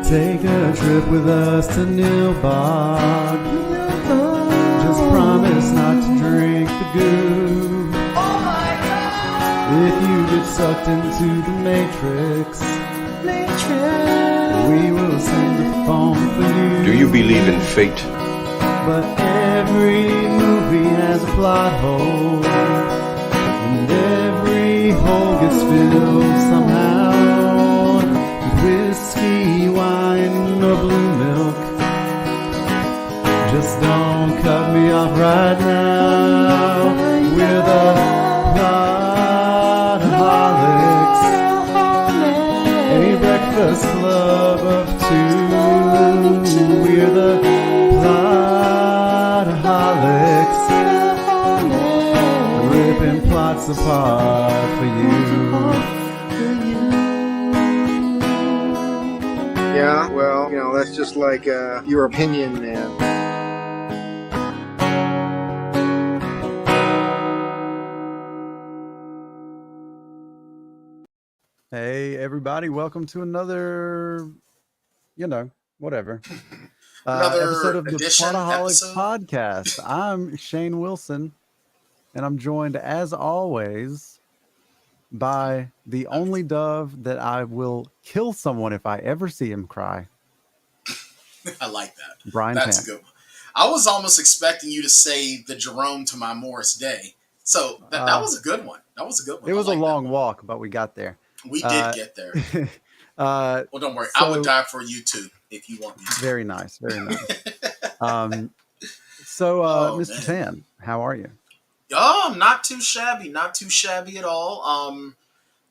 Take a trip with us to Nilbog. Just promise not to drink the goo. Oh my God! If you get sucked into the Matrix, we will sing the phone for you. Do you believe in fate? But every movie has a plot hole, and every hole gets filled somehow. Whiskey, wine, or blue milk. Just don't cut me off right now. We're the Plotaholics, a breakfast club of two. We're the Plotaholics, ripping plots apart for you. Yeah, well, that's just like your opinion, man. Hey, everybody, welcome to another, whatever. Another episode of the edition, Plotaholics episode? podcast. I'm Shane Wilson, and I'm joined, as always, by the only dove that I will kill someone if I ever see him cry. I like that. Brian That's Tam. a good one. I was almost expecting you to say the Jerome to my Morris Day. So that was a good one. That was a good one. It was a long walk, but we got there. We did get there. Well, don't worry. I would die for you too if you want me to. Very nice. Very nice. Mr. man. Tan, how are you? Oh, not too shabby. Not too shabby at all. I'm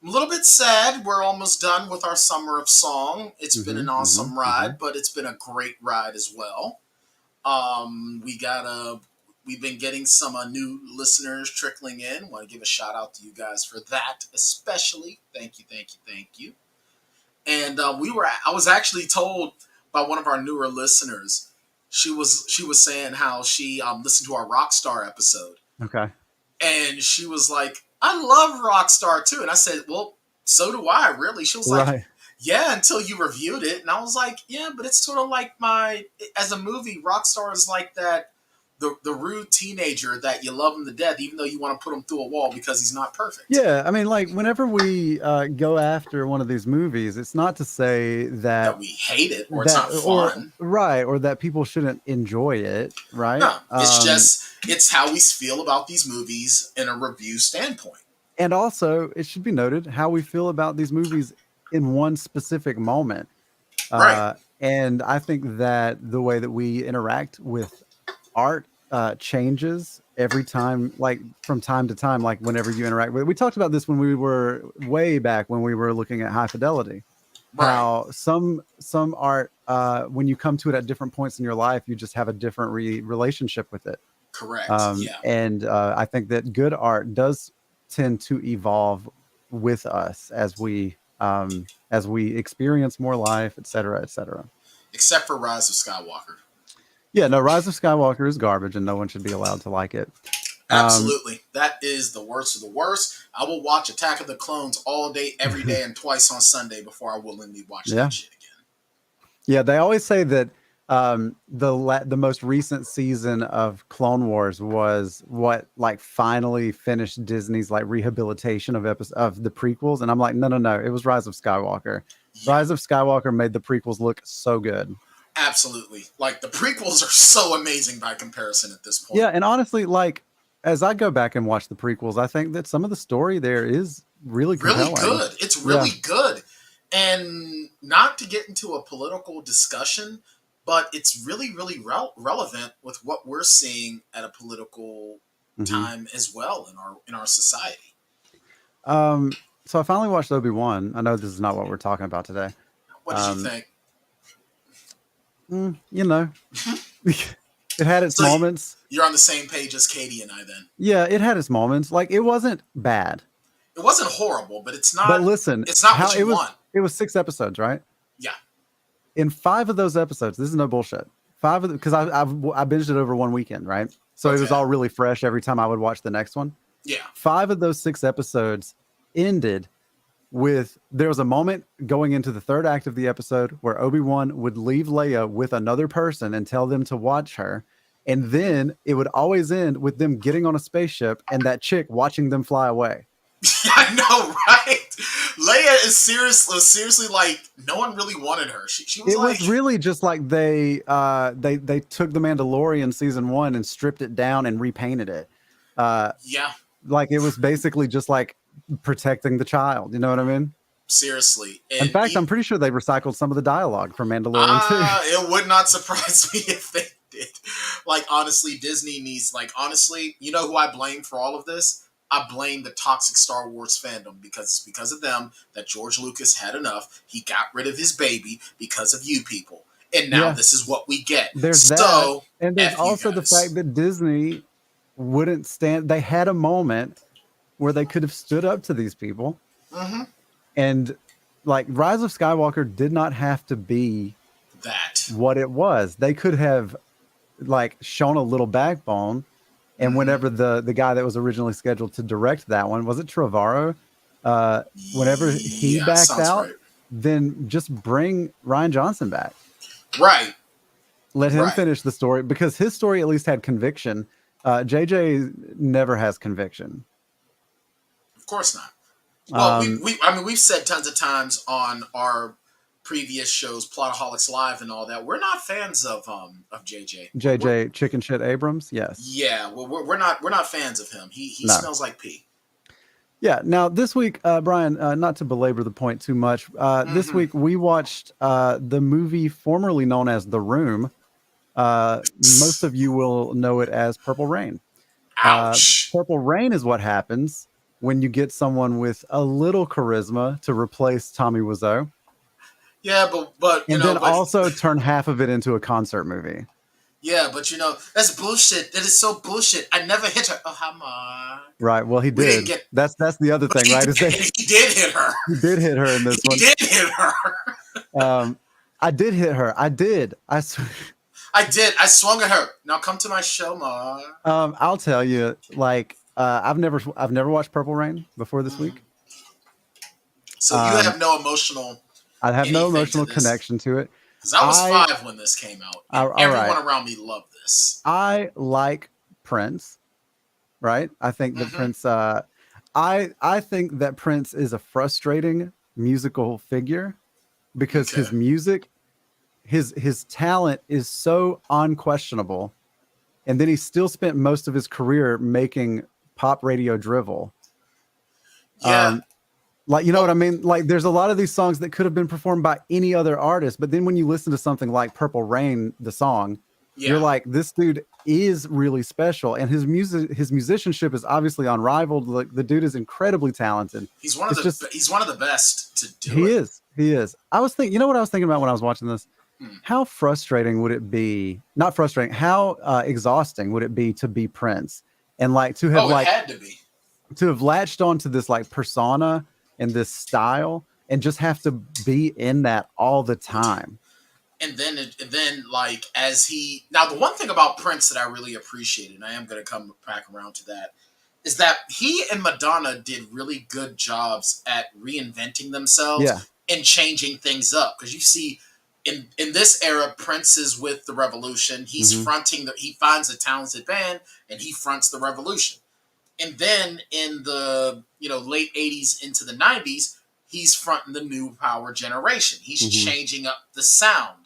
a little bit sad. We're almost done with our Summer of Song. It's been an awesome ride, but it's been a great ride as well. We've been getting some new listeners trickling in. Want to give a shout out to you guys for that, especially. Thank you. And I was actually told by one of our newer listeners. She was saying how she listened to our Rockstar episode. Okay. And she was like, I love Rockstar too. And I said, well, so do I, really. She was like, yeah, until you reviewed it. And I was like, yeah, but it's sort of like as a movie, Rockstar is like that, the rude teenager that you love him to death, even though you want to put him through a wall because he's not perfect. Yeah, I mean, like, whenever we go after one of these movies, it's not to say that we hate it or it's not fun. Or that people shouldn't enjoy it, right? No, it's how we feel about these movies in a review standpoint. And also, it should be noted how we feel about these movies in one specific moment. Right. And I think that the way that we interact with art changes every time, like from time to time, like whenever you interact with it. We talked about this when we were way back when we were looking at High Fidelity. Right. How some art, when you come to it at different points in your life, you just have a different relationship with it. Correct. Yeah. And I think that good art does tend to evolve with us as we experience more life, et cetera, et cetera. Except for Rise of Skywalker. Yeah, no, Rise of Skywalker is garbage and no one should be allowed to like it. Absolutely. That is the worst of the worst. I will watch Attack of the Clones all day, every day, and twice on Sunday before I willingly watch that shit again. Yeah, they always say that the most recent season of Clone Wars was what finally finished Disney's rehabilitation of the prequels, and I'm like, no, it was Rise of Skywalker. Yeah. Rise of Skywalker made the prequels look so good. Absolutely. The prequels are so amazing by comparison at this point. Yeah, and honestly, as I go back and watch the prequels, I think that some of the story there is really compelling. Really good. It's really good. And not to get into a political discussion, but it's really, really relevant with what we're seeing at a political time as well in our society. So I finally watched Obi-Wan. I know this is not what we're talking about today. What did you think? It had its moments. You're on the same page as Katie and I then. Yeah, it had its moments. It wasn't bad. It wasn't horrible, but it's not. But listen, it's not what you want. It was 6 episodes, right? Yeah. In 5 of those episodes, this is no bullshit. 5 of them, because I binged it over one weekend, right? So it was all really fresh every time I would watch the next one. Yeah. 5 of those 6 episodes ended there was a moment going into the third act of the episode where Obi-Wan would leave Leia with another person and tell them to watch her. And then it would always end with them getting on a spaceship and that chick watching them fly away. I know, right? Leia is seriously like no one really wanted her. She was It like, was really just like they took the Mandalorian season 1 and stripped it down and repainted it. yeah, Like it was basically just like protecting the child. You know what I mean? seriously. In And fact, I'm pretty sure they recycled some of the dialogue from Mandalorian too. it would not surprise me if they did. Like honestly, Disney needs honestly, you know who I blame for all of this? I blame the toxic Star Wars fandom because it's because of them that George Lucas had enough. He got rid of his baby because of you people. And now this is what we get. There's so, that. And there's also the fact that Disney wouldn't stand. They had a moment where they could have stood up to these people. Mm-hmm. And like Rise of Skywalker did not have to be that what it was. They could have like shown a little backbone. And whenever the guy that was originally scheduled to direct that one, was it Trevorrow? Whenever he backed out, then just bring Rian Johnson back. Right. Let him finish the story because his story at least had conviction. JJ never has conviction. Of course not. Well, we've said tons of times on our previous shows, Plotaholics Live and all that, we're not fans of JJ. JJ Chicken Shit Abrams, yes. Yeah, well, we're not fans of him. He smells like pee. Yeah. Now this week, Brian, not to belabor the point too much, this week we watched the movie formerly known as The Room. Most of you will know it as Purple Rain. Ouch. Purple Rain is what happens when you get someone with a little charisma to replace Tommy Wiseau. Yeah, but also turn half of it into a concert movie. Yeah, but that's bullshit. That is so bullshit. I never hit her. Oh, how much? Right. Well, he did. That's the other thing, right? He did hit her. He did hit her in this one. He did hit her. I did hit her. I did. I did. I swung at her. Now come to my show, Ma. I'll tell you, like, I've never watched Purple Rain before this week. So you have no emotional. I have no emotional connection to it. Because I was 5 when this came out. And everyone around me loved this. I like Prince, right? I think that Prince. I think that Prince is a frustrating musical figure because his music, his talent is so unquestionable, and then he still spent most of his career making pop radio drivel. Yeah. Like, you know what I mean? Like, there's a lot of these songs that could have been performed by any other artist, but then when you listen to something like Purple Rain, the song, you're like, this dude is really special, and his musicianship is obviously unrivaled. Like, the dude is incredibly talented. He's one of the best to do it. He is. I was thinking, you know what I was thinking about when I was watching this? How frustrating would it be? Not frustrating. How exhausting would it be to be Prince and like to have it had to be. To have latched onto this like persona and this style and just have to be in that all the time. And then like now the one thing about Prince that I really appreciated, and I am going to come back around to that, is that he and Madonna did really good jobs at reinventing themselves and changing things up. Because you see in this era, Prince is with the revolution. He's fronting he finds a talented band and he fronts the revolution. And then in the late 80s into the 90s, he's fronting the new power generation. He's changing up the sound,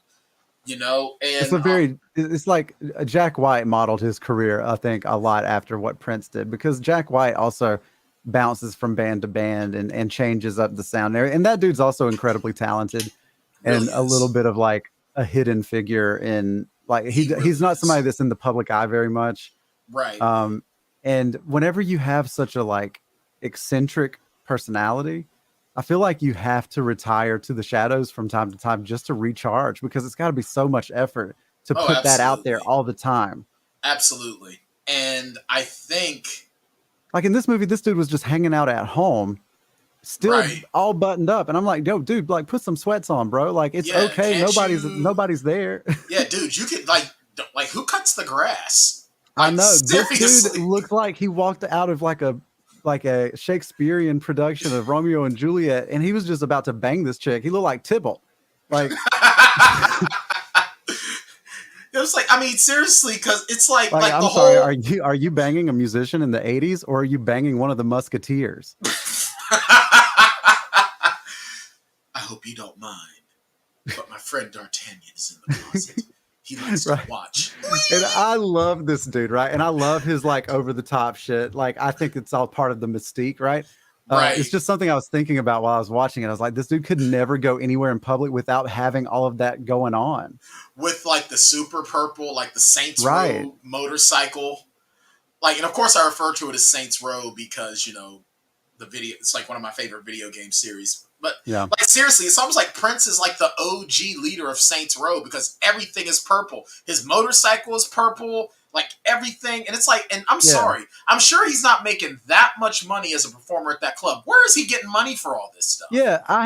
and it's like Jack White modeled his career, I think, a lot after what Prince did, because Jack White also bounces from band to band and changes up the sound there. And that dude's also incredibly talented and a little bit of like a hidden figure in like he's not somebody that's in the public eye very much. Right. And whenever you have such a like eccentric personality, I feel like you have to retire to the shadows from time to time just to recharge, because it's got to be so much effort to put that out there all the time. Absolutely. And I think like in this movie, this dude was just hanging out at home, still all buttoned up. And I'm like, yo, dude, like put some sweats on, bro. Like it's okay. Nobody's there. Yeah, dude, you could like who cuts the grass? I know. This dude looked like he walked out of like a like a Shakespearean production of Romeo and Juliet, and he was just about to bang this chick. He looked like Tybalt. Like, It was like, I mean, seriously, because it's like the I'm sorry, whole. are you banging a musician in the 80s, or are you banging one of the Musketeers? I hope you don't mind, but my friend D'Artagnan is in the closet. He likes to Right. watch. And I love this dude, right? And I love his like over the top shit. Like, I think it's all part of the mystique, right? Right. It's just something I was thinking about while I was watching it. I was like, this dude could never go anywhere in public without having all of that going on. With like the super purple, like the Saints Right. Row motorcycle. Like, and of course I refer to it as Saints Row because, the video, it's like one of my favorite video game series. But Yeah. like seriously, it's almost like Prince is like the OG leader of Saints Row because everything is purple. His motorcycle is purple, like everything. And it's like, and I'm sorry, I'm sure he's not making that much money as a performer at that club. Where is he getting money for all this stuff? Yeah, I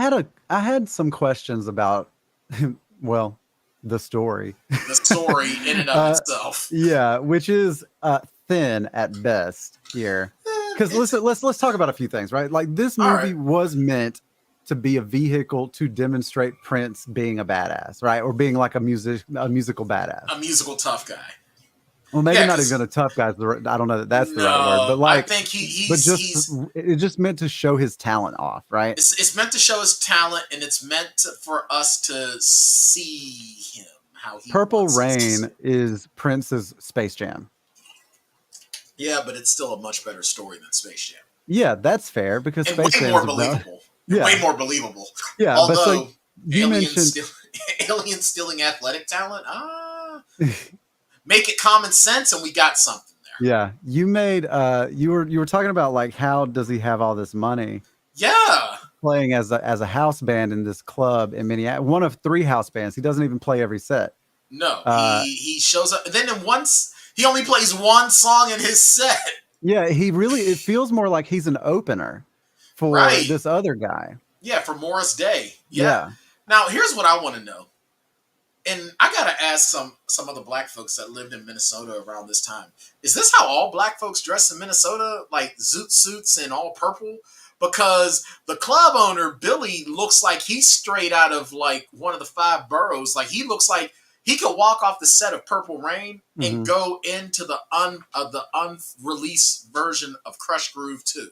had some questions about well, the story. The story in and of itself. Yeah, which is thin at best here. Because let's talk about a few things, right? Like, this movie was meant to be a vehicle to demonstrate Prince being a badass, right? Or being like a musical badass. A musical tough guy. Well, maybe not even a tough guy. I don't know that that's the right word, but like, I think it's just meant to show his talent off, right? It's meant to show his talent, and it's meant for us to see him how he. Purple Rain is Prince's Space Jam. Yeah, but it's still a much better story than Space Jam. Yeah, that's fair because and Space way Jam more believable. Yeah, way more believable. Yeah, although but so you mentioned alien stealing athletic talent. Make it common sense, and we got something there. Yeah, you made you were talking about like how does he have all this money? Yeah, playing as a house band in this club in Minneapolis, one of 3 house bands. He doesn't even play every set. No, he shows up. Then he only plays one song in his set. Yeah, it feels more like he's an opener for this other guy. Yeah, for Morris Day. Yeah. Now, here's what I want to know. And I got to ask some of the black folks that lived in Minnesota around this time. Is this how all black folks dress in Minnesota? Like zoot suits and all purple? Because the club owner, Billy, looks like he's straight out of like one of the 5 boroughs. Like he looks like he could walk off the set of Purple Rain and go into the unreleased version of Crush Groove 2.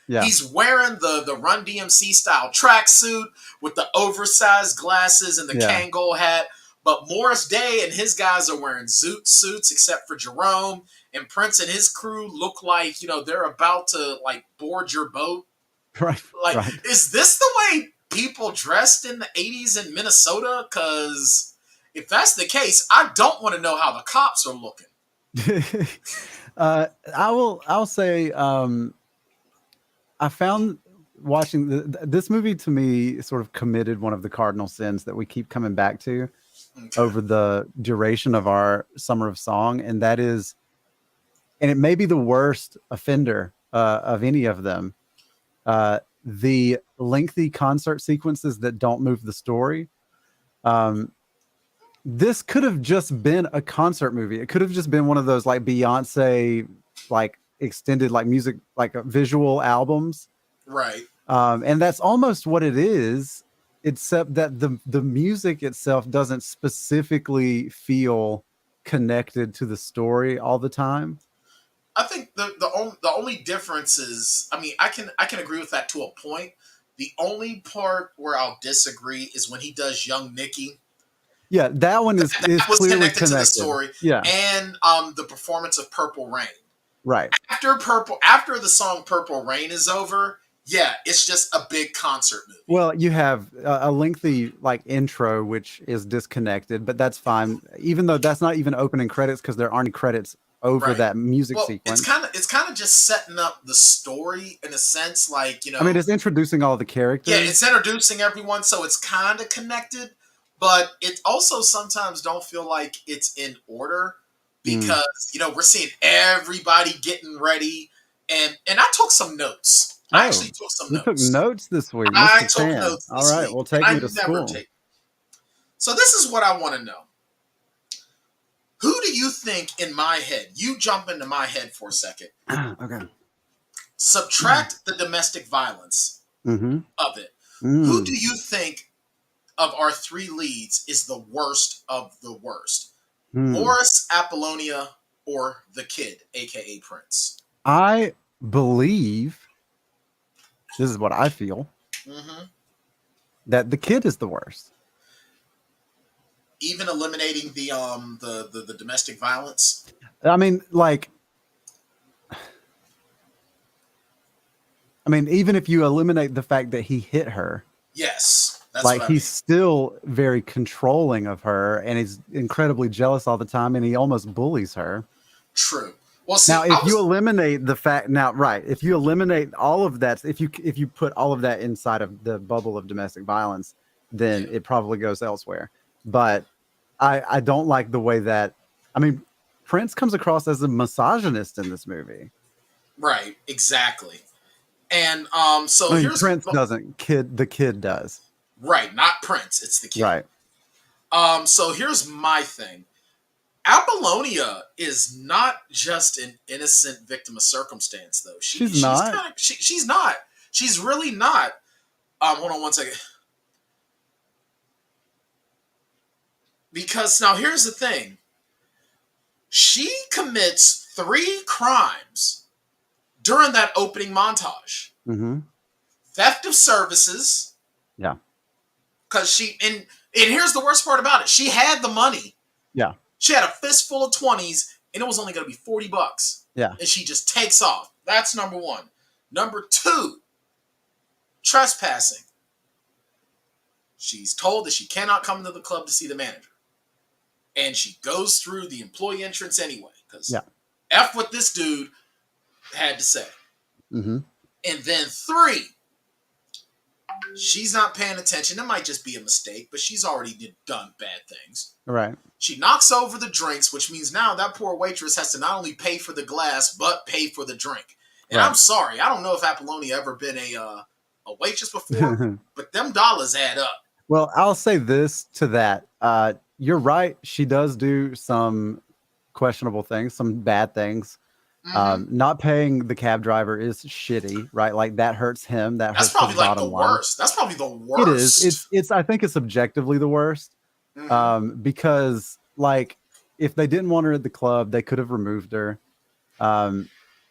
Yeah. He's wearing the Run DMC style tracksuit with the oversized glasses and the Kangol hat. But Morris Day and his guys are wearing zoot suits, except for Jerome. And Prince and his crew look like, they're about to like board your boat. Right. Like, is this the way people dressed in the 80s in Minnesota? Because if that's the case, I don't want to know how the cops are looking. I'll say I found watching this movie, to me, sort of committed one of the cardinal sins that we keep coming back to over the duration of our Summer of Song, and that is, and it may be the worst offender of any of them, the lengthy concert sequences that don't move the story. This could have just been a concert movie. It could have just been one of those like Beyonce, like extended like music, like visual albums. Right. And that's almost what it is, except that the music itself doesn't specifically feel connected to the story all the time. I think the only difference is, I mean, I can agree with that to a point. The only part where I'll disagree is when he does Young Nicky. Yeah, that one is clearly connected to the story. Yeah, and the performance of Purple Rain. Right. After the song Purple Rain is over, yeah, it's just a big concert movie. Well, you have a lengthy like intro, which is disconnected, but that's fine. Even though that's not even opening credits because there aren't any credits over that music sequence. It's kind of just setting up the story in a sense, like, I mean, it's introducing all the characters. Yeah, it's introducing everyone, so it's kind of connected, but it also sometimes don't feel like it's in order because we're seeing everybody getting ready, and I took some notes. I actually took some notes. You took notes this week. I took notes. All right, we'll take you to school. So this is what I want to know. Who do you think in my head? You jump into my head for a second. Okay. Subtract the domestic violence Mm-hmm. of it. Who Mm. do you think of our three leads is the worst of the worst? Mm. Morris, Apollonia, or the kid, aka Prince? I believe this is what I feel Hmm. that the kid is the worst. Even eliminating the domestic violence. I mean, like, even if you eliminate the fact that he hit her, Yes, that's what like I he's mean. still very controlling of her and he's incredibly jealous all the time and he almost bullies her. True. Well, Now, see, I if you was eliminate the fact now, right, if you eliminate all of that, if you put all of that inside of the bubble of domestic violence, then yeah, it probably goes elsewhere. But I don't like the way that I mean Prince comes across as a misogynist in this movie. right, exactly. And so I mean, here's Prince doesn't, the kid does. right, not Prince, it's the kid. Right. So here's my thing. Apollonia is not just an innocent victim of circumstance, though. She's She's not. kind of she's not. She's really not. Hold on one second. Because now here's the thing. She commits 3 crimes during that opening montage. Mm-hmm. Theft of services, Yeah. because and here's the worst part about it. She had the money. Yeah. She had a fistful of 20s, and it was only going to be $40. Yeah. And she just takes off. That's number one. Number two, trespassing. She's told that she cannot come to the club to see the manager. And she goes through the employee entrance anyway. Because Yeah. F what this dude had to say. Mm-hmm. And then 3, she's not paying attention. It might just be a mistake, but she's already done bad things. Right. She knocks over the drinks, which means now that poor waitress has to not only pay for the glass, but pay for the drink. And Right. I'm sorry, I don't know if Apollonia ever been a waitress before, but them dollars add up. Well, I'll say this to that. You're right. She does do some questionable things, some bad things. Mm-hmm. Not paying the cab driver is shitty, right? Like that hurts him. That That's hurts probably his like the bottom line. worst. That's probably the worst. It is. It's. I think it's objectively the worst. Because like if they didn't want her at the club, they could have removed her.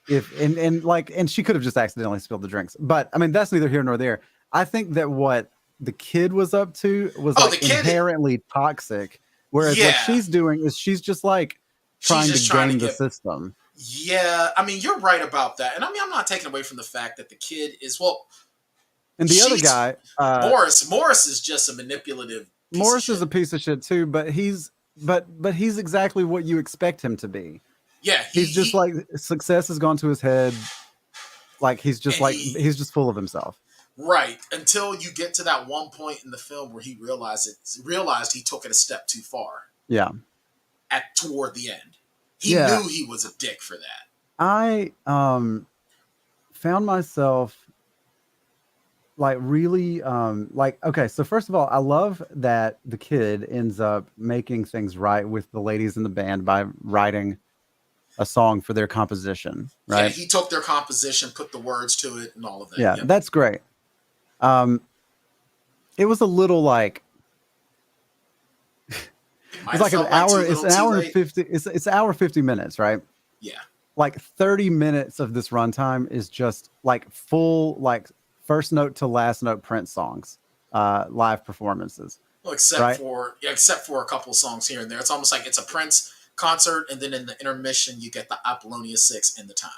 If and she could have just accidentally spilled the drinks. But I mean, that's neither here nor there. I think that what the kid was up to was like inherently toxic, whereas what she's doing is she's just like trying to game the system. Yeah, I mean, you're right about that. And I mean, I'm not taking away from the fact that the kid is, well, and the other guy, Morris is just a manipulative Morris is a piece of shit too, but he's exactly what you expect him to be. Yeah, he's just like success has gone to his head. Like he's just full of himself. Right, until you get to that one point in the film where he realized he took it a step too far. Yeah. Toward the end. He knew he was a dick for that. I found myself like really like, okay, so first of all, I love that the kid ends up making things right with the ladies in the band by writing a song for their composition, right? Yeah, he took their composition, put the words to it and all of that. Yeah, that's great. It was a little like it's like an hour. It's an hour and 50. It's an hour 50 minutes, right? Yeah. Like 30 minutes of this runtime is just like full, like first note to last note Prince songs, live performances. Well, except for a couple of songs here and there. It's almost like it's a Prince concert, and then in the intermission you get the Apollonia 6 in the time.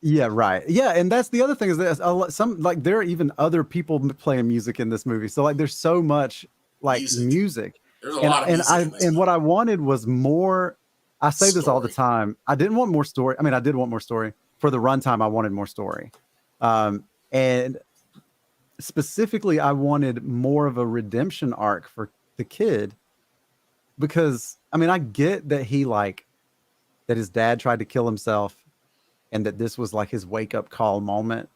Yeah, right. Yeah, and that's the other thing is that there are even other people playing music in this movie. So like there's so much like music. There's a lot of music. And what I wanted was more. I say this all the time. I didn't want more story. I mean, I did want more story for the runtime. I wanted more story, and specifically, I wanted more of a redemption arc for the kid. Because I mean, I get that that his dad tried to kill himself, and that this was like his wake up call moment,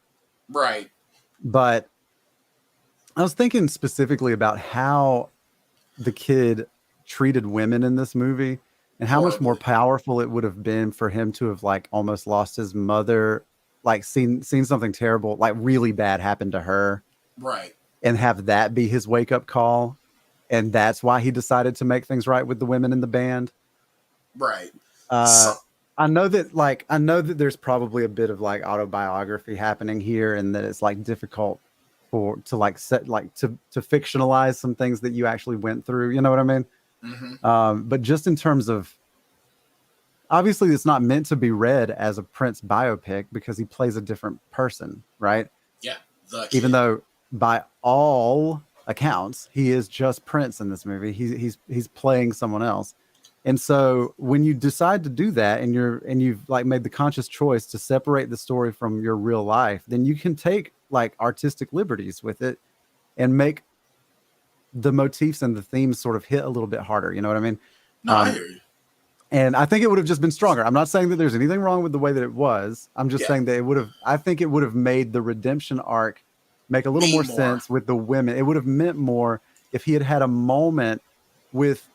right? But I was thinking specifically about how the kid treated women in this movie and how much more powerful it would have been for him to have like almost lost his mother like seen something terrible, like really bad happen to her, Right. and have that be his wake up call, and that's why he decided to make things right with the women in the band. Right. So, Uh, I know that there's probably a bit of like autobiography happening here, and that it's like difficult for to like set like to fictionalize some things that you actually went through. You know what I mean? mhm. But just in terms of, obviously, it's not meant to be read as a Prince biopic because he plays a different person, right? Yeah, the Even kid. though by all accounts he is just Prince in this movie. He's playing someone else. And so when you decide to do that, and you've like made the conscious choice to separate the story from your real life, then you can take like artistic liberties with it and make the motifs and the themes sort of hit a little bit harder. You know what I mean? No, I Um, hear you. and I think it would have just been stronger. I'm not saying that there's anything wrong with the way that it was. I'm just Yeah, saying that it would have, I think it would have made the redemption arc make a little more mean more. sense with the women. It would have meant more if he had had a moment with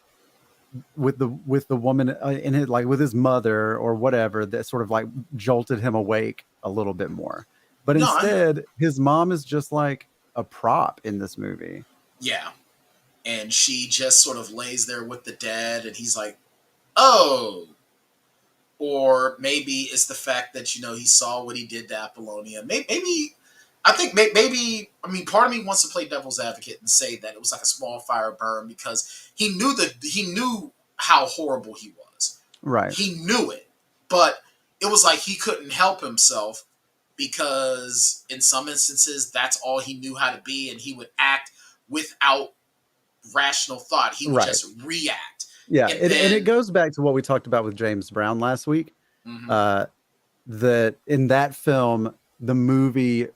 with the woman in his, like with his mother or whatever, that sort of like jolted him awake a little bit more. But No, I know. instead, his mom is just like a prop in this movie. Yeah, and she just sort of lays there with the dead, and he's like, "Oh." Or maybe it's the fact that he saw what he did to Apollonia. Maybe I think maybe I mean part of me wants to play devil's advocate and say that it was like a small fire burn because he knew how horrible he was. Right. He knew it, but it was like he couldn't help himself because in some instances that's all he knew how to be, and he would act without rational thought. He would Right. just react, Yeah. and And it then goes back to what we talked about with James Brown last week. mhm, Uh, that in that film, the movie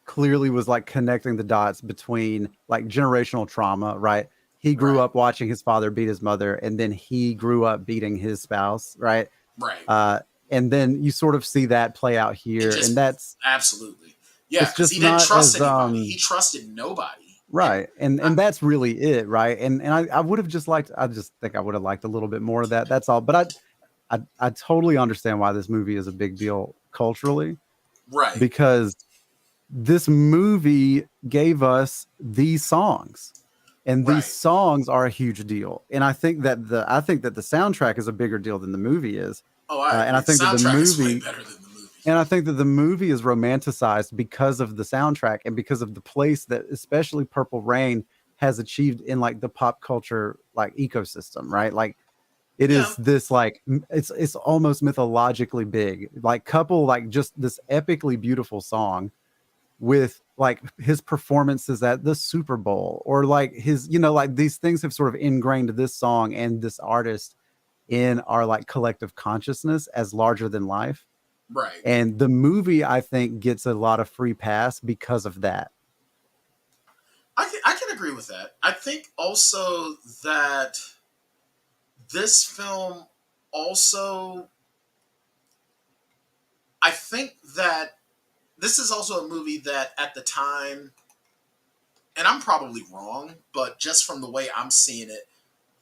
clearly was like connecting the dots between like generational trauma, right? He grew right, up watching his father beat his mother, and then he grew up beating his spouse, right? right. Uh, and then you sort of see that play out It here, and just that's absolutely, yeah, it's because he just didn't not trust as anybody. He trusted nobody, and right, I, and that's really it, right? And I would have just liked, I just think I would have liked a little bit more of that. That's all. But I totally understand why this movie is a big deal culturally, right, because this movie gave us these songs, and these right. songs are a huge deal. And I think that the soundtrack is a bigger deal than the movie is. Oh, I And I agree. The think that the soundtrack is way movie better than the movie. and I think that the movie is romanticized because of the soundtrack and because of the place that especially Purple Rain has achieved in like the pop culture like ecosystem, right? Like it Yeah, is this like it's almost mythologically big. Like couple like just this epically beautiful song with like his performances at the Super Bowl, or like his, like these things have sort of ingrained this song and this artist in our like collective consciousness as larger than life. right. And the movie, I think, gets a lot of free pass because of that. I can agree with that. I think also that this film also, I think that this is also a movie that at the time, and I'm probably wrong, but just from the way I'm seeing it,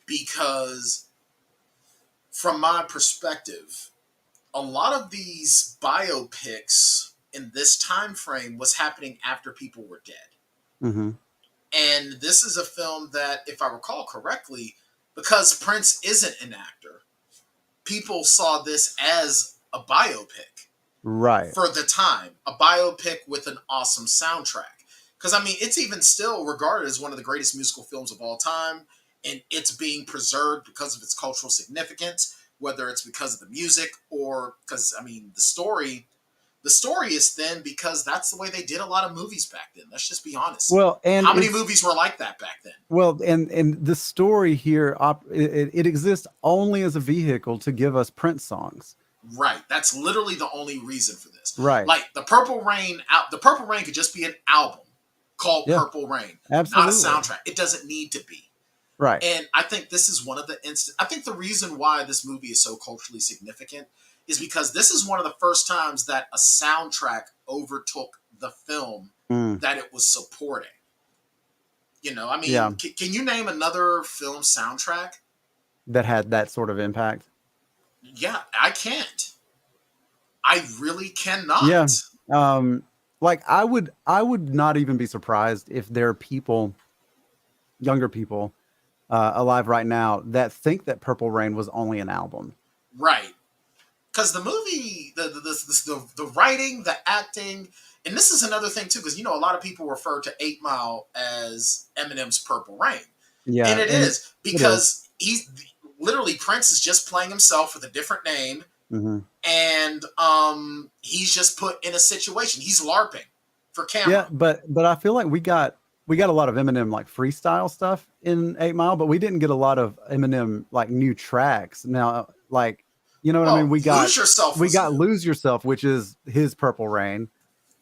because from my perspective, a lot of these biopics in this time frame was happening after people were dead. Hmm. And this is a film that, if I recall correctly, because Prince isn't an actor, people saw this as a biopic Right. for the time, a biopic with an awesome soundtrack. Because, I mean, it's even still regarded as one of the greatest musical films of all time, and it's being preserved because of its cultural significance, whether it's because of the music or because, I mean, the story. The story is thin because that's the way they did a lot of movies back then. Let's just be honest. Well, and How many it's movies were like that back then? and the story here, it exists only as a vehicle to give us Prince songs. Right. That's literally the only reason for this. Right. Like the Purple Rain could just be an album called Yeah. Purple Rain, not a Absolutely. soundtrack. It doesn't need to be. Right. And I think this is one of the I think the reason why this movie is so culturally significant is because this is one of the first times that a soundtrack overtook the film Mm. that it was supporting. I Yeah. mean, can you name another film soundtrack? That had that sort of impact. Yeah, I can't. I really Yeah. cannot. Like I would not even be surprised if there are people, younger people, alive right now that think that Purple Rain was only an album. Right. Because the movie, the writing, the acting, and this is another thing too, because a lot of people refer to 8 Mile as Eminem's Purple Rain, and Yeah, it and is it is. because he's literally Prince is just playing himself with a different name, Hmm. and he's just put in a situation. He's LARPing for Yeah, camera. but I feel like we got a lot of Eminem like freestyle stuff in 8 Mile, but we didn't get a lot of Eminem like new tracks. Now, like, you know what I mean? Well, Lose Yourself We was got new. Lose Yourself, which is his Purple Rain.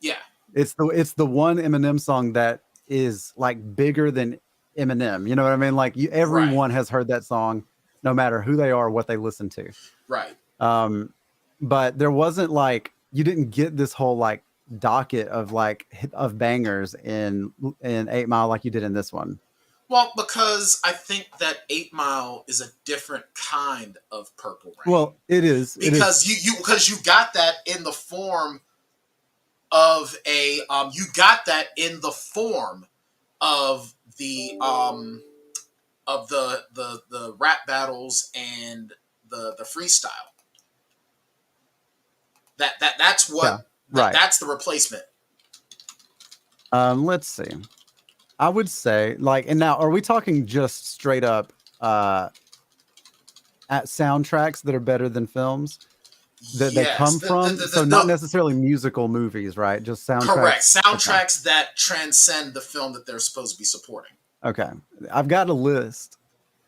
Yeah, It's the one Eminem song that is like bigger than Eminem. You know what I mean? Like right, everyone has heard that song, no matter who they are, what they listen to. right. Um, but there wasn't like you didn't get this whole like docket of like of bangers in 8 Mile like you did in this one. Well, because I think that 8 Mile is a different kind of Purple Rain. Well, it is. It is. Because you got that in the form of a you got that in the form of the rap battles and the freestyle. That's Yeah. what Right. that's the replacement. Let's see. I would say like, and now are we talking just straight up at soundtracks that are better than films that they Yes, come from? So not necessarily musical movies, right? Just correct soundtracks. Okay. soundtracks that transcend the film that they're supposed to be supporting. Okay. I've got a list.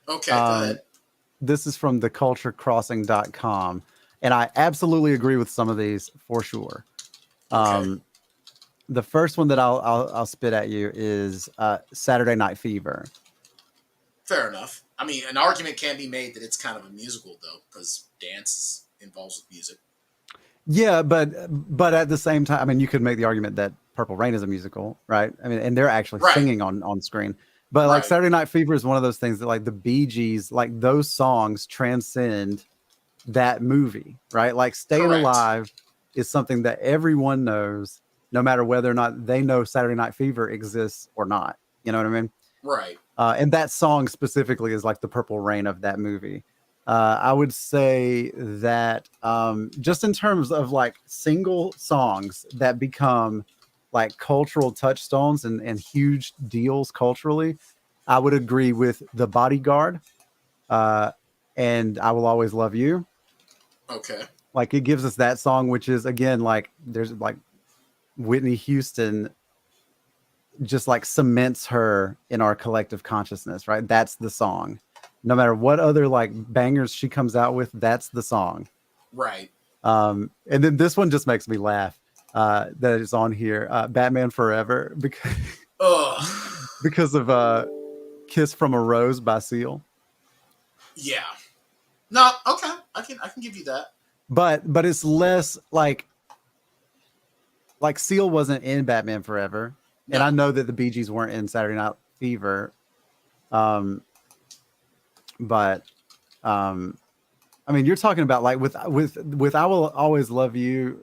Okay, go Um, ahead. this is from theculturecrossing.com. And I absolutely agree with some of these for sure. Okay, Um, the first one that I'll spit at you is Saturday Night Fever. fair enough. I mean, an argument can be made that it's kind of a musical though, because dance is involved with music. Yeah, but at the same time, I mean, you could make the argument that Purple Rain is a musical, right? I mean, and they're actually Right, singing on screen. But like right, Saturday Night Fever is one of those things that like the Bee Gees, like those songs transcend that movie, right? Like Staying correct. Alive is something that everyone knows, no matter whether or not they know Saturday Night Fever exists or not. You know what I mean? Right. And that song specifically is like the Purple Rain of that movie. I would say that just in terms of like single songs that become like cultural touchstones and huge deals culturally, I would agree with The Bodyguard uh, and I Will Always Love You. Okay. Like it gives us that song, which is again like there's like Whitney Houston just like cements her in our collective consciousness, right? That's the song. No matter what other like bangers she comes out with, that's the song. Right. And then this one just makes me laugh. That is on here, Batman Forever, Ugh. because of "Kiss from a Rose" by Seal. Yeah. No. Okay. I can give you that. But it's less like Seal wasn't in Batman Forever, and I No. know that the Bee Gees weren't in Saturday Night Fever. Um, but I mean, you're talking about like with "I Will Always Love You,"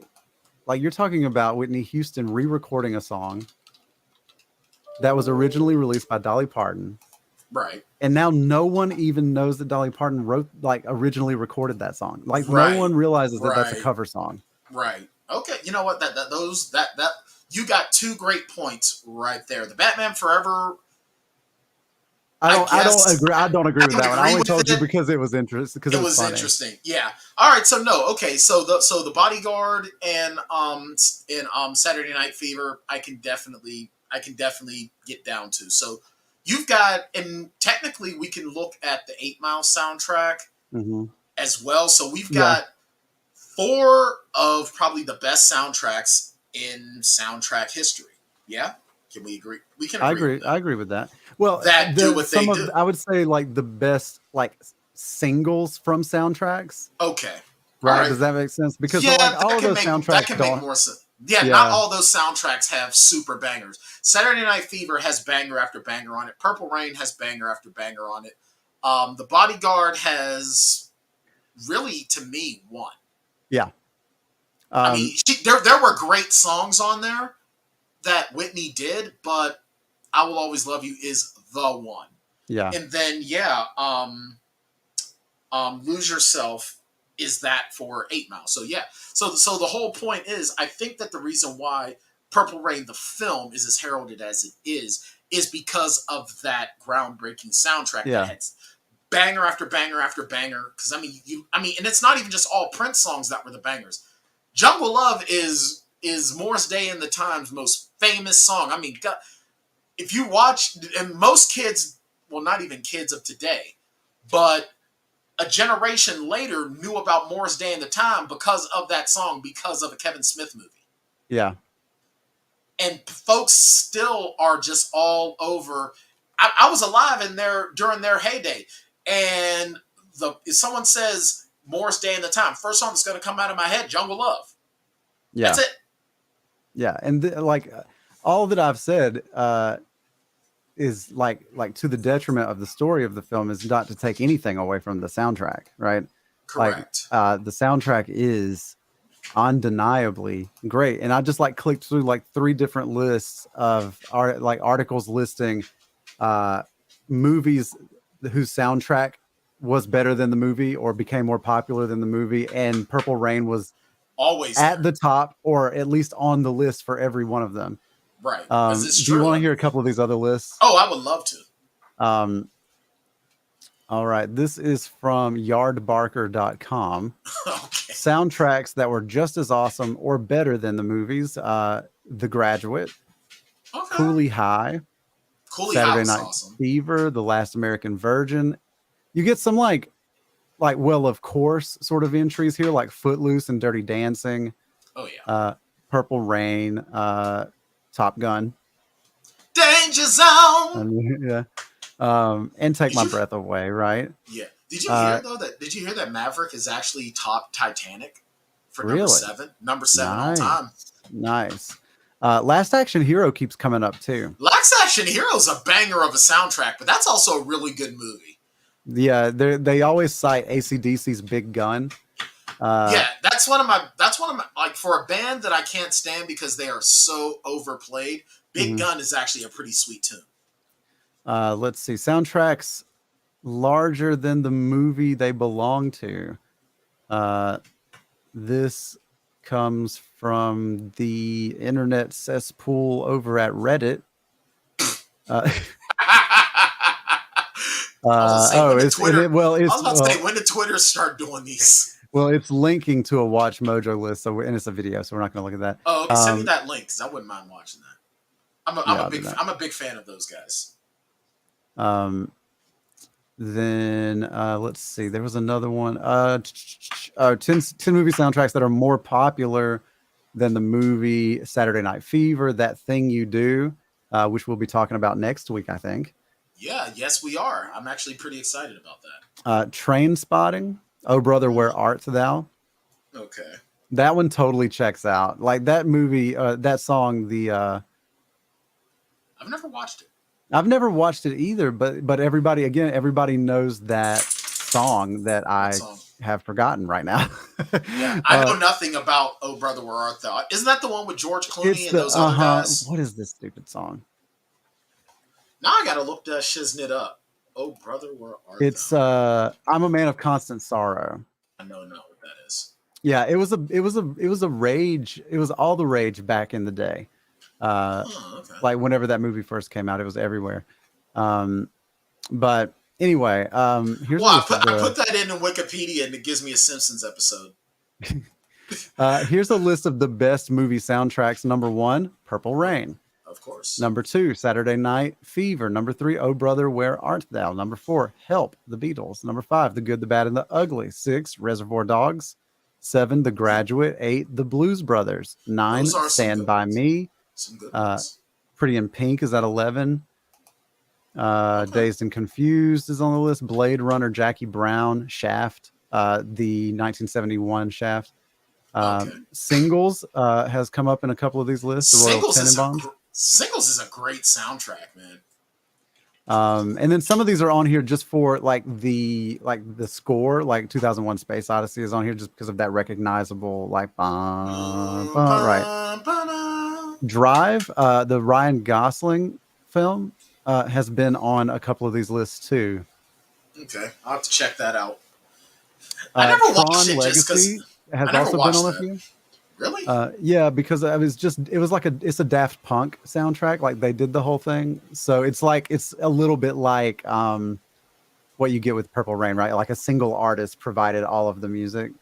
like you're talking about Whitney Houston re-recording a song that was originally released by Dolly Parton, Right. and now no one even knows that Dolly Parton wrote like originally recorded that song. Like no Right. one realizes that that's a Right. cover song. Right. Okay. You know what? That you got two great points right there. The Batman Forever. I I don't guess agree. I don't agree I with would that one. I agree only with told you it. because it was interesting because it It was was funny. interesting. Yeah. All right. So no. Okay. So the Bodyguard and Saturday Night Fever. I can definitely get down to. So you've got, and technically we can look at the 8 Mile soundtrack Hmm. as well. So we've Yeah, got four of probably the best soundtracks in soundtrack history. Yeah, can we agree? We can I agree with agree. I that. agree with that. Well, That do the what they some of do. I would say like the best like singles from soundtracks, Okay, all right? right. Does that make sense? Because Yeah, like all that of can those make that soundtracks can make don't. more sense. Yeah, not Yeah, all those soundtracks have super bangers. Saturday Night Fever has banger after banger on it. Purple Rain has banger after banger on it. The Bodyguard has really, to me, one. yeah. I mean, there were great songs on there that Whitney did, but "I Will Always Love You" is the one. Yeah. And then "Lose Yourself" is that for 8 Mile. So yeah, so the whole point is, I think that the reason why Purple Rain the film is as heralded as it is because of that groundbreaking soundtrack that had banger after banger after banger. Because I mean, and it's not even just all Prince songs that were the bangers. "Jungle Love" is Morris Day and the Time's most famous song. I mean, God, if you watch, and most kids, well, not even kids of today, but a generation later knew about Morris Day and the Time because of that song, because of a Kevin Smith movie. Yeah. And folks still are just all over. I was alive during their heyday, and if someone says Morris Day and the Time, first song that's going to come out of my head, "Jungle Love." Yeah. That's it. Yeah, and like all that I've said is like to the detriment of the story of the film, is not to take anything away from the soundtrack, right? Correct. Like the soundtrack is undeniably great, and I just like clicked through like 3 different lists of articles listing movies whose soundtrack was better than the movie or became more popular than the movie, and Purple Rain was always at the top, or at least on the list for every one of them. Right. Do you want to hear a couple of these other lists? Oh, I would love to. All right. This is from yardbarker.com. Okay. Soundtracks that were just as awesome or better than the movies. The Graduate. Okay. Coolie High. Saturday Night awesome. Fever. The Last American Virgin. You get some like, well, of course, sort of entries here, like Footloose and Dirty Dancing. Oh, yeah. Purple Rain. Top Gun. Danger Zone. Yeah. And Take My Breath Away, right? Yeah. Did you hear that Maverick is actually top Titanic for number 7? Number 7 all time. Nice. Last Action Hero keeps coming up too. Last Action Hero is a banger of a soundtrack, but that's also a really good movie. Yeah, they always cite AC/DC's Big Gun. Yeah, that's one of my like, for a band that I can't stand because they are so overplayed. Big Gun is actually a pretty sweet tune. Let's see, soundtracks larger than the movie they belong to. This comes from the internet cesspool over at Reddit. When did Twitter start doing these? Well, it's linking to a Watch Mojo list, and it's a video, so we're not going to look at that. Oh, okay. Send me that link, because I wouldn't mind watching that. I'm a big fan of those guys. Then let's see. There was another one. 10 movie soundtracks that are more popular than the movie Saturday Night Fever, That Thing You Do, which we'll be talking about next week, I think. Yeah, yes, we are. I'm actually pretty excited about that. Train Spotting, Oh Brother, Where Art Thou? Okay. That one totally checks out. Like that movie, that song, I've never watched it. I've never watched it either, but everybody knows that song that I have forgotten right now. Yeah, I know nothing about Oh Brother, Where Art Thou? Isn't that the one with George Clooney and those other guys? What is this stupid song? Now I gotta look that shiznit up. Oh Brother, Where Art Thou? It's I'm a Man of Constant Sorrow. I know what that is. Yeah, it was a rage. It was all the rage back in the day. Okay. Like whenever that movie first came out, it was everywhere. But anyway, here's I put that in Wikipedia and it gives me a Simpsons episode. Here's a list of the best movie soundtracks. Number 1, Purple Rain. Of course. Number 2, Saturday Night Fever. Number 3, Oh Brother, Where Art Thou? Number 4, Help, The Beatles. Number 5, The Good, the Bad, and the Ugly. 6, Reservoir Dogs. 7, The Graduate. 8, The Blues Brothers. 9, Stand By Me. Some good ones. Pretty in Pink is at 11. Dazed and Confused is on the list. Blade Runner, Jackie Brown, Shaft, the 1971 Shaft. Singles has come up in a couple of these lists. The Royal Tenenbaums. Singles is a great soundtrack, man. And then some of these are on here just for the score, like 2001 Space Odyssey is on here just because of that recognizable like right. Drive, the Ryan Gosling film, has been on a couple of these lists too. Okay, I'll have to check that out. I never watched Tron it just because Legacy has I never also been watched on a that. few. Really? Yeah, because it's a Daft Punk soundtrack. Like they did the whole thing. So it's a little bit like what you get with Purple Rain, right? Like a single artist provided all of the music.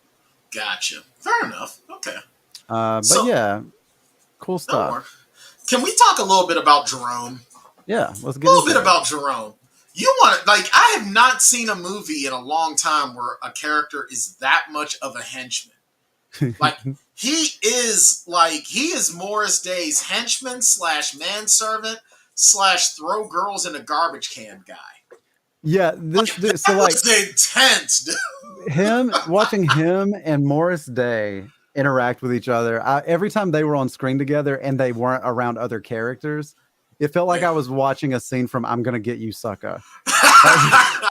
Gotcha. Fair enough. Okay. But So, yeah, cool no more. stuff. Can we talk a little bit about Jerome? Yeah, let's A get little into bit it. about Jerome. You want like I have not seen a movie in a long time where a character is that much of a henchman. Like he is Morris Day's henchman / manservant / throw girls in a garbage can guy. Yeah, this Like, dude, that so like was intense, dude. watching him and Morris Day interact with each other. Every time they were on screen together and they weren't around other characters, it felt like Yeah. I was watching a scene from "I'm Gonna Get You, Sucker." Like,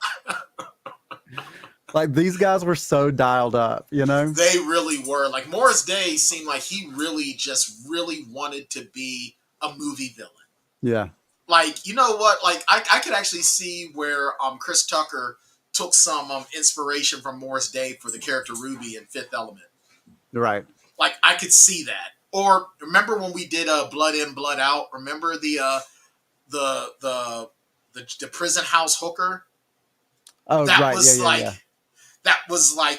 like these guys were so dialed up, you know? They really were. Like Morris Day seemed like he really wanted to be a movie villain. Yeah, Like, you know what? Like I could actually see where Chris Tucker took some inspiration from Morris Day for the character Ruby in Fifth Element. right. Like I could see that. Or remember when we did Blood In, Blood Out? Remember the prison house hooker? Oh, That right. was Yeah.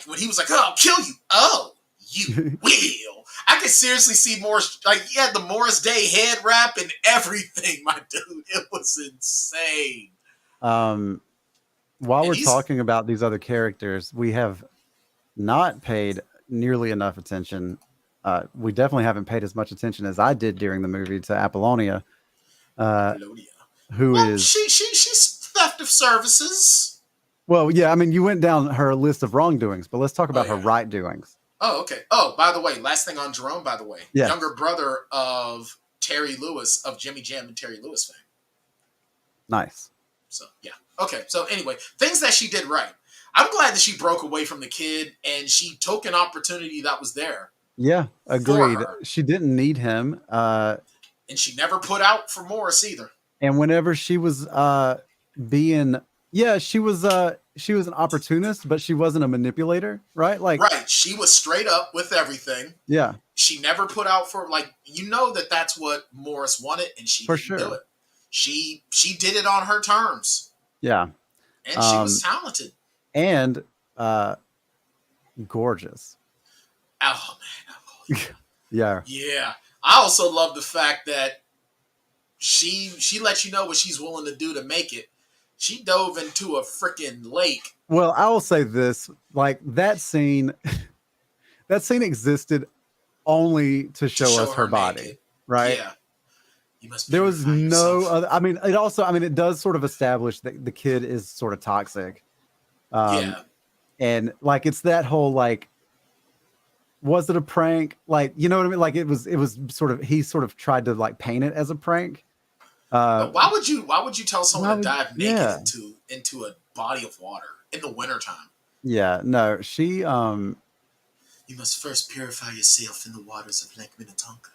when he was like, "Oh, I'll kill you." Oh, you will. I could seriously see Morris, like he had the Morris Day head wrap and everything, my dude. It was insane. While And we're he's talking about these other characters, we have not paid nearly enough attention. We definitely haven't paid as much attention as I did during the movie to Apollonia, uh, Apollonia. who Well, is she's theft of services. well, yeah. I mean, you went down her list of wrongdoings, but let's talk Oh about her yeah. right doings. Oh, okay. Oh, by the way, last thing on Jerome, by the way. Yes. Younger brother of Terry Lewis of Jimmy Jam and Terry Lewis fame. Nice. So yeah. Okay. So anyway, things that she did right. I'm glad that she broke away from the kid and she took an opportunity that was there. Yeah, agreed. Her. She didn't need him. And she never put out for Morris either. And whenever she was being she was an opportunist, but she wasn't a manipulator, right? Like Right. She was straight up with everything. yeah, She never put out for that's what Morris wanted and she for didn't sure. do it. She did it on her terms. Yeah. And she was talented. And gorgeous. Oh man. Yeah. Yeah. I also love the fact that she lets you know what she's willing to do to make it. She dove into a freaking lake. Well, I will say this, like that scene existed only to show us her body, naked. right? Yeah. You must there was no yourself. other, it does sort of establish that the kid is sort of toxic. And like it's that whole like, was it a prank? Like, you know what I mean? Like it was sort of, he sort of tried to like paint it as a prank. Why would you tell someone to dive naked yeah. into a body of water in the wintertime? Yeah, no, she You must first purify yourself in the waters of Lake Minnetonka.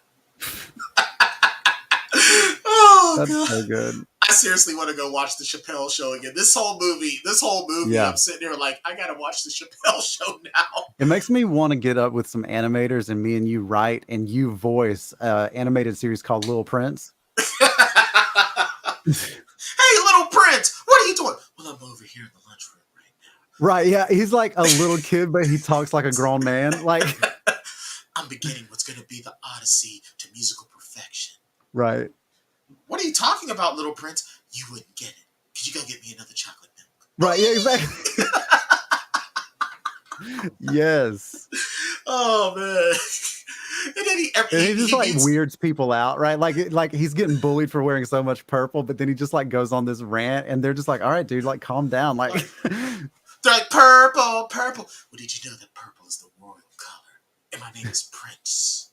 Oh, that's God. so good. I seriously want to go watch the Chappelle Show again. This whole movie, Yeah. I'm sitting here like, I gotta watch the Chappelle Show now. It makes me want to get up with some animators and me and you write and you voice animated series called Little Prince. Hey, Little Prince, what are you doing? Well, I'm over here in the lunchroom right now. Right, yeah, he's like a little kid, but he talks like a grown man. Like, I'm beginning what's going to be the odyssey to musical perfection. Right. What are you talking about, Little Prince? You wouldn't get it. Could you go get me another chocolate milk? Right, yeah, exactly. Yes. Oh, man. And then he just weirds people out, right? Like he's getting bullied for wearing so much purple, but then he just like goes on this rant, and they're just like, "All right, dude, like calm down." Like they're like, purple. Well, did you know that purple is the royal color? And my name is Prince.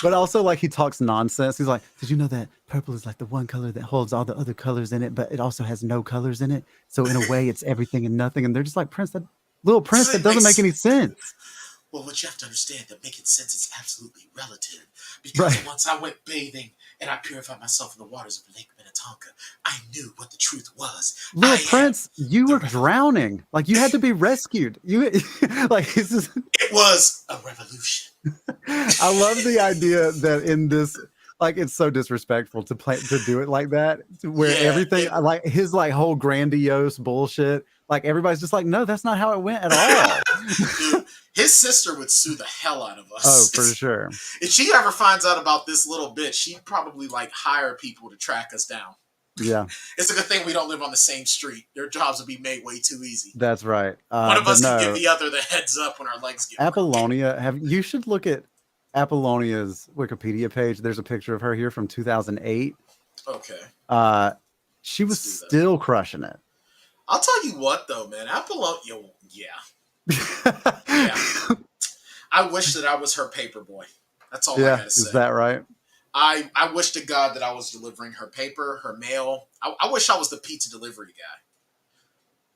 But also, like, he talks nonsense. He's like, "Did you know that purple is like the one color that holds all the other colors in it, but it also has no colors in it? So in a way, it's everything and nothing." And they're just like, "Prince, that little Prince, that It doesn't makes make any sense." Well, what you have to understand that making sense is absolutely relative. Because Right. once I went bathing and I purified myself in the waters of Lake Minnetonka, I knew what the truth was. Little I am Prince, you the were revolution. drowning. Like, you had to be rescued. You like this is It was a revolution. I love the idea that in this, like, it's so disrespectful to play to do it like that, where Yeah, everything like his like whole grandiose bullshit, like everybody's just like, no, that's not how it went at all. dude, his sister would sue the hell out of Oh, us. for sure. If she ever finds out about this little bit, she'd probably like hire people to track us down. Yeah, It's a good thing we don't live on the same street. Their jobs would be made way too easy. that's right. One of But us can give no, the other the heads up when our legs get broken. Apollonia. You should look at Apollonia's Wikipedia page. There's a picture of her here from 2008. Okay. She was Let's do that. still crushing it. I'll tell you what, though, man. Apollonia, yeah. I wish that I was her paper boy. That's all I Yeah, gotta say. is that right? I wish to God that I was delivering her paper, her mail. I wish I was the pizza delivery guy.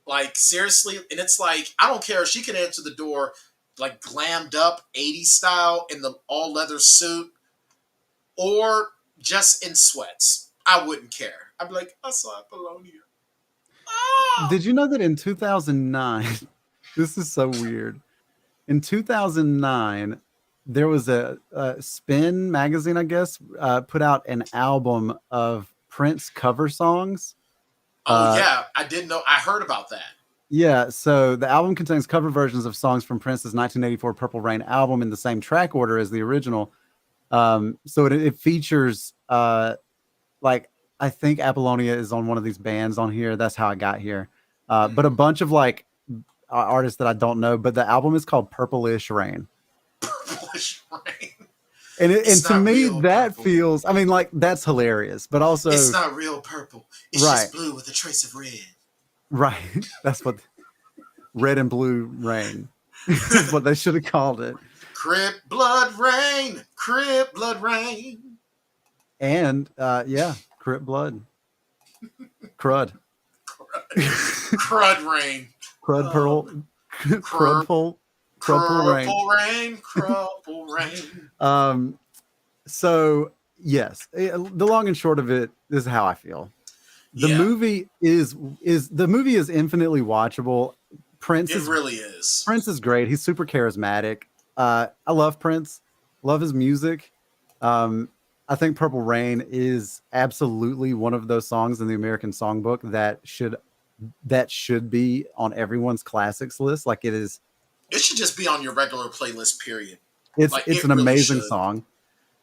Like, seriously. And it's like, I don't care if she could answer the door, like, glammed up, 80s style, in the all leather suit, or just in sweats. I wouldn't care. I'd be like, I saw Apollonia. Oh! Did you know that in 2009, this is so weird. In 2009, there was a Spin magazine, I guess, put out an album of Prince cover songs. Yeah, I didn't know. I heard about that. Yeah, so the album contains cover versions of songs from Prince's 1984 Purple Rain album in the same track order as the original. So it features like, I think Apollonia is on one of these bands on here. That's how I got here. But a bunch of like artists that I don't know. But the album is called Purplish Rain. Purplish Rain. And to me, that purple. feels, I mean, like, that's hilarious. But also, it's not real purple. It's right, just blue with a trace of red. Right. That's what red and blue rain. That's what they should have called it. Crip blood rain. Crip blood rain. And yeah, Crip blood. Crud. Crud rain. Crud pearl. Crudful. Crudful rain. Rain. Crudful rain. So yes, the long and short of it is how I feel. The movie is infinitely watchable. Prince really is. Prince is great. He's super charismatic. I love Prince. Love his music. I think Purple Rain is absolutely one of those songs in the American Songbook that should be on everyone's classics list. Like, it is. It should just be on your regular playlist, period. It's an amazing song.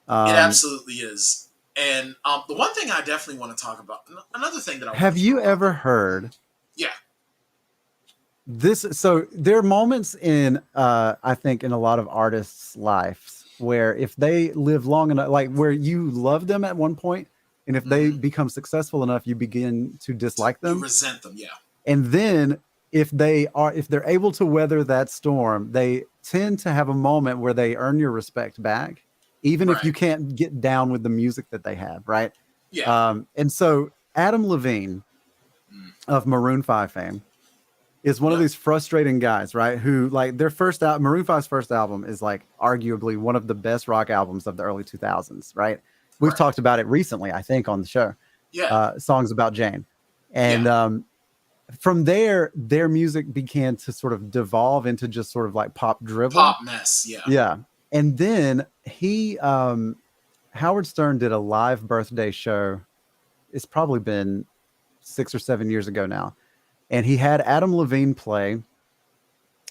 It absolutely is. And the one thing I definitely want to talk about, another thing that I have you ever heard? Yeah. This, so there are moments in I think in a lot of artists' lives where if they live long enough, like where you love them at one point, and if they become successful enough, you begin to dislike them. You resent them, yeah. And then if they're able to weather that storm, they tend to have a moment where they earn your respect back, even if you can't get down with the music that they have, right? Yeah. And so Adam Levine of Maroon 5 fame is one of these frustrating guys, right? Who, like, their first album, Maroon 5's first album, is like arguably one of the best rock albums of the early 2000s, right? We've talked about it recently, I think, on the show. Yeah. Songs About Jane. And from there, their music began to sort of devolve into just sort of like pop drivel. Pop mess, yeah. Yeah. And then Howard Stern did a live birthday show. It's probably been 6 or 7 years ago now. And he had Adam Levine play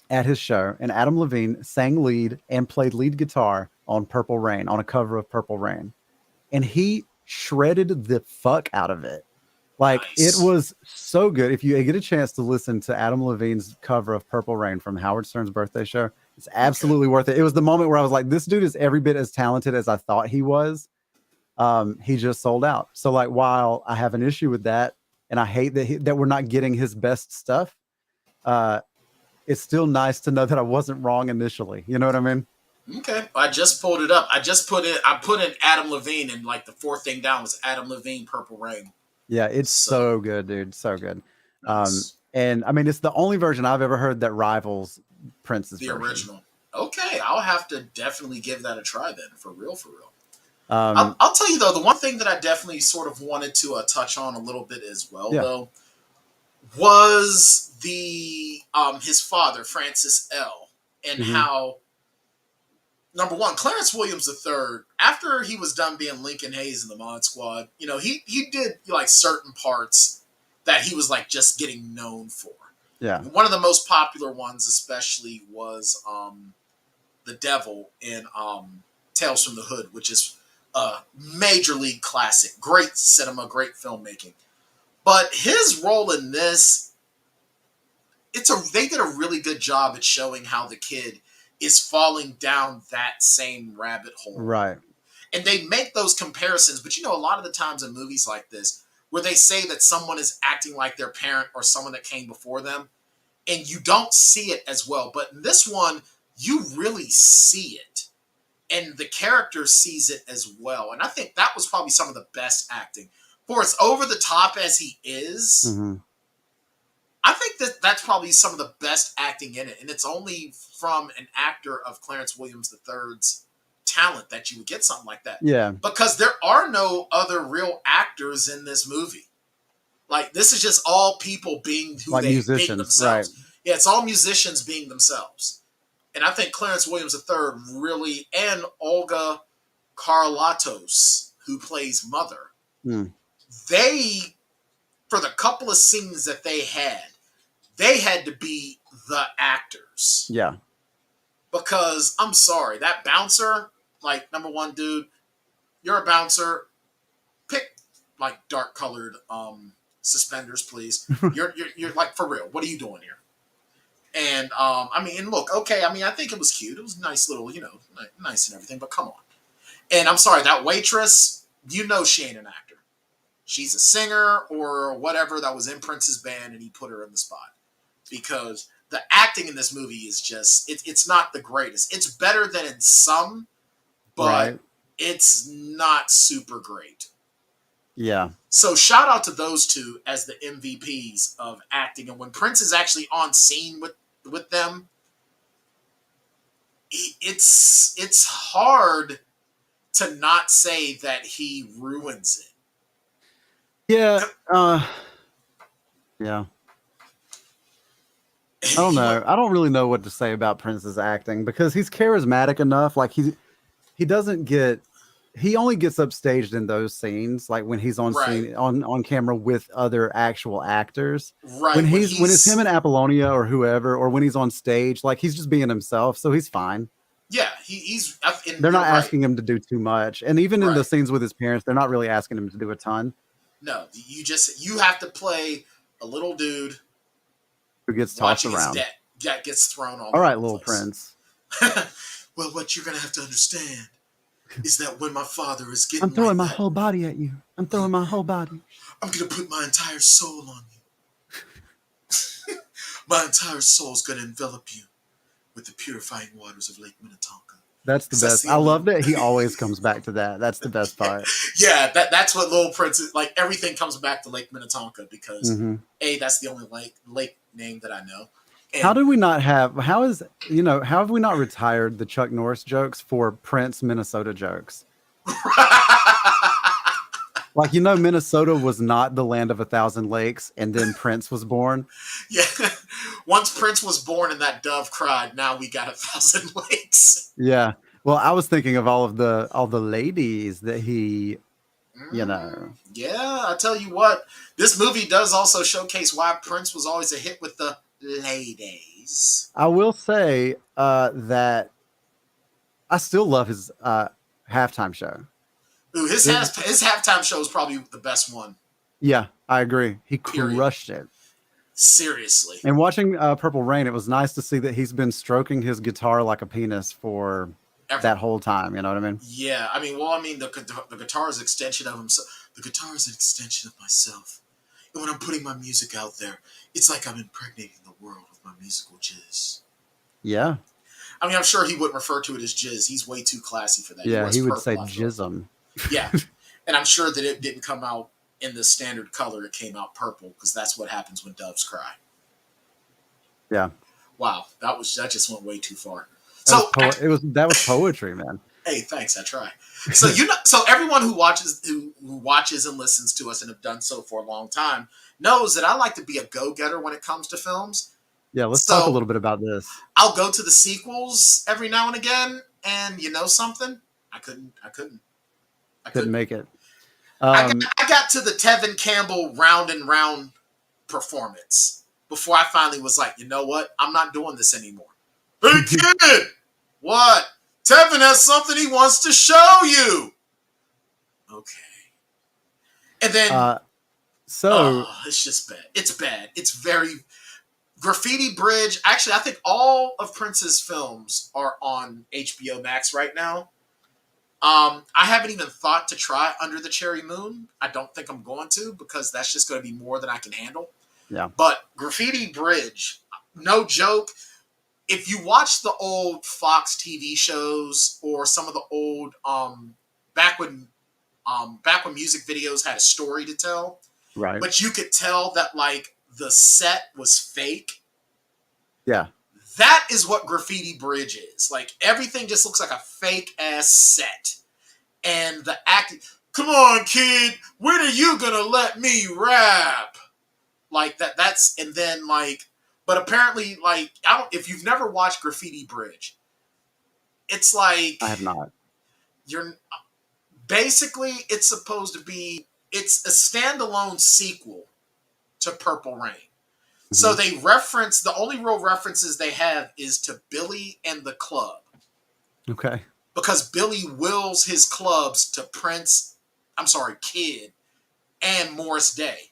at his show. And Adam Levine sang lead and played lead guitar on Purple Rain, on a cover of Purple Rain. And he shredded the fuck out of it. Like, it was so good. If you get a chance to listen to Adam Levine's cover of Purple Rain from Howard Stern's birthday show, it's absolutely worth it. It was the moment where I was like, this dude is every bit as talented as I thought he was. He just sold out. So, like, while I have an issue with that, and I hate that we're not getting his best stuff, it's still nice to know that I wasn't wrong initially. You know what I mean? Okay, I just pulled it up. I just put it. I put in Adam Levine, and like the fourth thing down was Adam Levine, Purple Rain. Yeah, it's So so good, dude. So good. nice. And I mean, it's the only version I've ever heard that rivals Prince's The version. original. Okay, I'll have to definitely give that a try then, for real, for real. Um, I'll tell you though, the one thing that I definitely sort of wanted to touch on a little bit as well, yeah. though, was the his father, Francis L. And Hmm. how, number one, Clarence Williams III, after he was done being Lincoln Hayes in the Mod Squad, he did like certain parts that he was like just getting known for. Yeah. One of the most popular ones, especially, was the Devil in Tales from the Hood, which is a major league classic. Great cinema, great filmmaking. But his role in this, they did a really good job at showing how the kid is falling down that same rabbit hole. Right. And they make those comparisons, but a lot of the times in movies like this, where they say that someone is acting like their parent or someone that came before them, and you don't see it as well. But in this one, you really see it. And the character sees it as well. And I think that was probably some of the best acting. For as over the top as he is, Hmm. I think that that's probably some of the best acting in it. And it's only from an actor of Clarence Williams III's talent that you would get something like that. Yeah. Because there are no other real actors in this movie. Like, this is just all people being Like being musicians. Right. themselves. Yeah, it's all musicians being themselves. And I think Clarence Williams III really, and Olga Karlatos, who plays Mother, Mm. they, for the couple of scenes that they had to be the actors. Yeah. Because, I'm sorry, that bouncer, like, number one, dude, you're a bouncer. Pick, like, dark-colored suspenders, please. You're like, for real, what are you doing here? And I mean, and look, okay, I mean, I think it was cute. It was nice little, nice and everything, but come on. And I'm sorry, that waitress, she ain't an actor. She's a singer or whatever that was in Prince's band, and he put her in the spot. Because the acting in this movie is just, it's not the greatest. It's better than in some, but Right. it's not super great. Yeah. So shout out to those two as the MVPs of acting. And when Prince is actually on scene with them, it's hard to not say that he ruins it. Yeah. Yeah. I don't know. I don't really know what to say about Prince's acting because he's charismatic enough. Like he doesn't get he only gets upstaged in those scenes, like when he's on Right. scene on camera with other actual actors. Right. When it's him and Apollonia or whoever, or when he's on stage, like he's just being himself, so he's fine. Yeah, he's. They're not asking him to do too much, and even in the Right. scenes with his parents, they're not really asking him to do a ton. No, you have to play a little dude Who gets tossed watching around. his dad gets thrown all right, over the little place. Prince. Well, what you're gonna have to understand is that when my father is getting I'm throwing like my that, whole body at you. I'm throwing my whole body. I'm gonna put my entire soul on you. My entire soul's gonna envelop you with the purifying waters of Lake Minnetonka. That's the best. I love that he always comes back to that. That's the best part. Yeah, that's what Little Prince is like. Everything comes back to Lake Minnetonka because that's the only lake name that I know. And how do we not have? How have we not retired the Chuck Norris jokes for Prince Minnesota jokes? Like, Minnesota was not the land of 1,000 lakes, and then Prince was born. Yeah, once Prince was born and that dove cried, now we got 1,000 lakes. Yeah. Well, I was thinking of all the ladies that he, Yeah, I tell you what, this movie does also showcase why Prince was always a hit with the ladies. I will say that I still love his halftime show. Ooh, his halftime show is probably the best one. Yeah, I agree. He crushed it. Seriously. And watching Purple Rain, it was nice to see that he's been stroking his guitar like a penis for that whole time. You know what I mean? Yeah, the guitar is an extension of himself. The guitar is an extension of myself. And when I'm putting my music out there, it's like I'm impregnating the world with my musical jizz. Yeah. I mean, I'm sure he wouldn't refer to it as jizz. He's way too classy for that. Yeah, he would say purple, I feel. jism. Yeah, and I'm sure that it didn't come out in the standard color. It came out purple because that's what happens when doves cry. Yeah. Wow, that just went way too far. That was poetry, man. Hey, thanks. I try. So so everyone who watches and listens to us and have done so for a long time knows that I like to be a go-getter when it comes to films. Yeah, let's talk a little bit about this. I'll go to the sequels every now and again, and you know something? I couldn't Make it. I got to the Tevin Campbell round and round performance before I finally was like, you know what? I'm not doing this anymore. Hey kid, what? Tevin has something he wants to show you. Okay. And then it's just bad. It's bad. It's very Graffiti Bridge. Actually, I think all of Prince's films are on HBO Max right now. I haven't even thought to try Under the Cherry Moon. I don't think I'm going to because that's just going to be more than I can handle. Yeah. But Graffiti Bridge, no joke. If you watch the old Fox TV shows or some of the old back when music videos had a story to tell, right? But you could tell that like the set was fake. Yeah. That is what Graffiti Bridge is. Like everything just looks like a fake ass set. And the acting, come on, kid, when are you gonna let me rap? Like that's and then like, but apparently, like, if you've never watched Graffiti Bridge, it's like I have not. It's supposed to be it's a standalone sequel to Purple Rain. Mm-hmm. So they reference the only real references they have is to Billy and the club. Okay. Because Billy wills his clubs to Kid and Morris Day.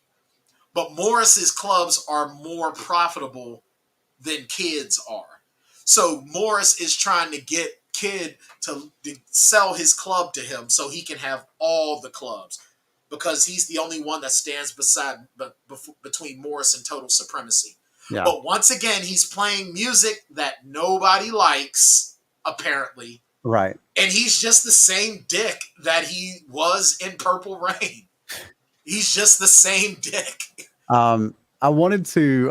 But Morris's clubs are more profitable than Kid's are. So Morris is trying to get Kid to sell his club to him so he can have all the clubs. Because he's the only one that stands between Morris and total supremacy. Yeah. But once again, he's playing music that nobody likes, apparently. Right. And he's just the same dick that he was in Purple Rain. He's just the same dick. I wanted to...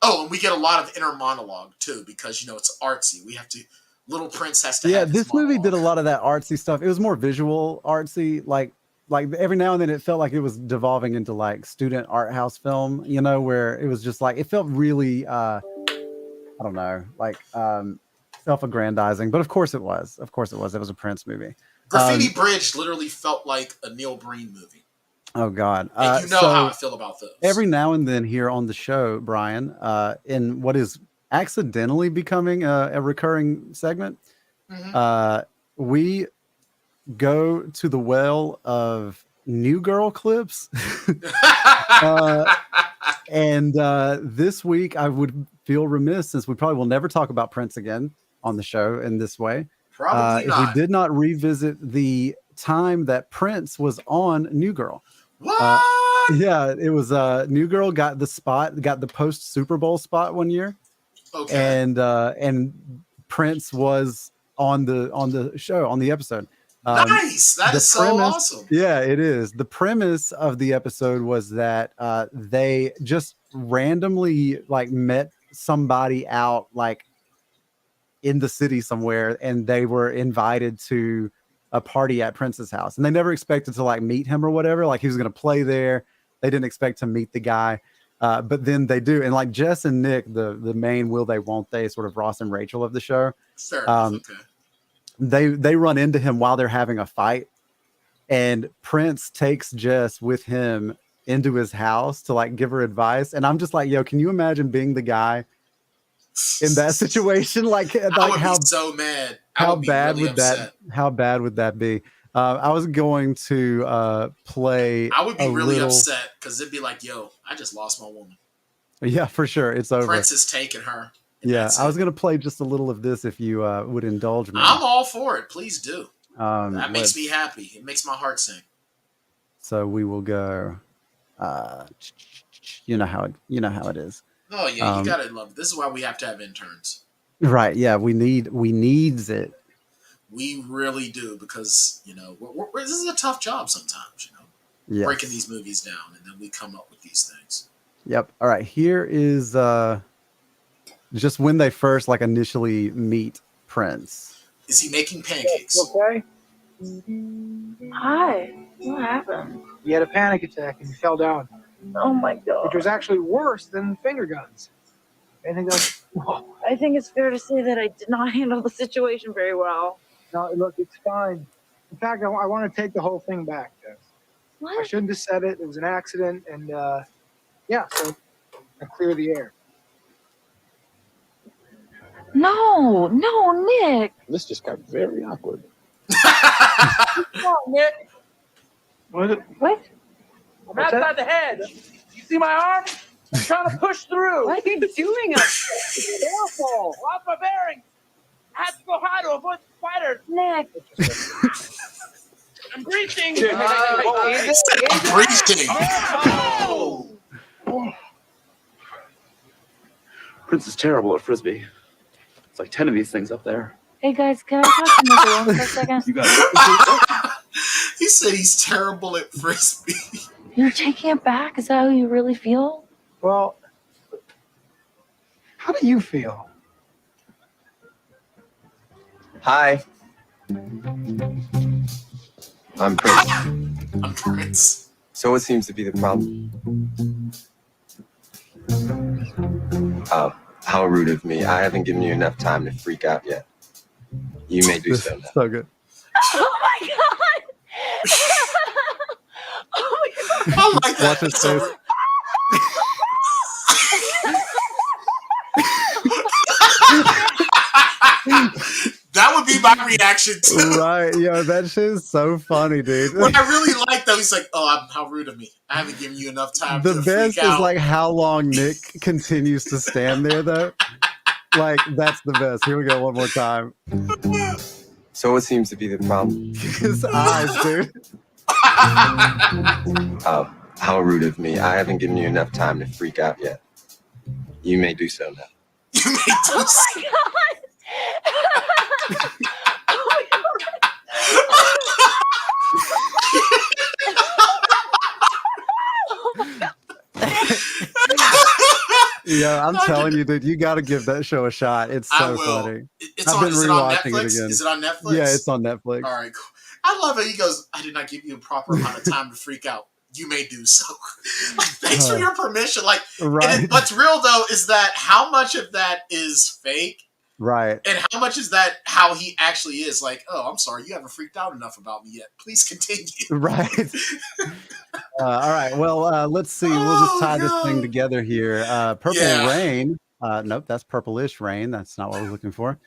and we get a lot of inner monologue, too, because, it's artsy. We have to... Little Prince has to have this movie did a lot of that artsy stuff. It was more visual artsy, like every now and then it felt like it was devolving into like student art house film, where it was just like, it felt really, I don't know, like self-aggrandizing, but of course it was. It was a Prince movie. Graffiti Bridge literally felt like a Neil Breen movie. Oh God. And how I feel about those. Every now and then here on the show, Brian, in what is accidentally becoming a recurring segment, we go to the well of New Girl clips. And this week I would feel remiss, since we probably will never talk about Prince again on the show in this way. Probably not. If we did not revisit the time that Prince was on New Girl. What? Yeah, it was New Girl got the post Super Bowl spot one year. Okay. And Prince was on the show, on the episode. Nice. That is so awesome. Yeah, it is. The premise of the episode was that they just randomly like met somebody out like in the city somewhere, and they were invited to a party at Prince's house, and they never expected to like meet him or whatever. Like he was going to play there. They didn't expect to meet the guy. But then they do. And like Jess and Nick, the main will they, won't they, sort of Ross and Rachel of the show. Fair enough, okay. They run into him while they're having a fight. And Prince takes Jess with him into his house to like give her advice. And I'm just like, yo, can you imagine being the guy in that situation? Like I would be so mad. How bad would that be? I was going to play. I would be really upset because it'd be like, yo, I just lost my woman. Yeah, for sure. It's over. Prince is taking her. Yeah, I was going to play just a little of this if you would indulge me. I'm all for it. Please do. That makes me happy. It makes my heart sing. So we will go. You know how it is. Oh yeah, you gotta love it. This is why we have to have interns. Right. Yeah. We needs it. We really do because this is a tough job sometimes. Breaking Yes. these movies down, and then we come up with these things. Yep. All right. Here is just when they first like initially meet Prince. Is he making pancakes? Okay. Hi. What happened? You had a panic attack and you fell down, Oh my god. which was actually worse than finger guns. Anything else? Whoa. I think it's fair to say that I did not handle the situation very well. No, look, it's fine. In fact, I want to take the whole thing back, Jess. I What? shouldn't have said it. It was an accident, and yeah, so I clear the air. No, Nick. This just got very awkward. No, Nick. What? What? I'm outside the hedge. You see my arm? I'm trying to push through. What are you doing up Careful. Lost my bearings. I had to go high to avoid the spiders. Nick? I'm breaching. I'm breaching. Oh! Prince is terrible at frisbee. It's like 10 of these things up there. Hey guys, can I talk to Nick alone for a second? You got it. He said he's terrible at frisbee. You're taking it back? Is that how you really feel? Well, how do you feel? Hi. I'm Prince. I'm Prince. So what seems to be the problem? Oh, how rude of me. I haven't given you enough time to freak out yet. You may do This so is now. so good. Oh my god! Oh my god! I like that. Watch his So- face. that would be my reaction too. Right. Yeah, that shit is so funny, dude. What I really like though, he's like, "Oh, how rude of me! I haven't given you enough time The to best freak is out." like how long Nick continues to stand there though. Like that's the best. Here we go one more time. So what seems to be the problem? His eyes, dude. Oh, how rude of me. I haven't given you enough time to freak out yet. You may do so now. You may do Oh so. my god! Oh my god! Yeah, I'm telling you, dude, you got to give that show a shot. It's I so will. funny. It's I've on. been Is it on rewatching it Netflix? again. Is it on Netflix? Yeah, it's on Netflix. All right, cool. I love it. He goes, "I did not give you a proper amount of time to freak out. You may do so." Like, thanks for your permission. Like, Right. what's real though is that how much of that is fake, Right. and how much is that how he actually is. Like, "Oh, I'm sorry, you haven't freaked out enough about me yet. Please continue." Right. All right. Well, let's see. We'll just tie this thing God. together here. Purple Yeah. Rain. Nope, that's Purplish Rain. That's not what I was looking for.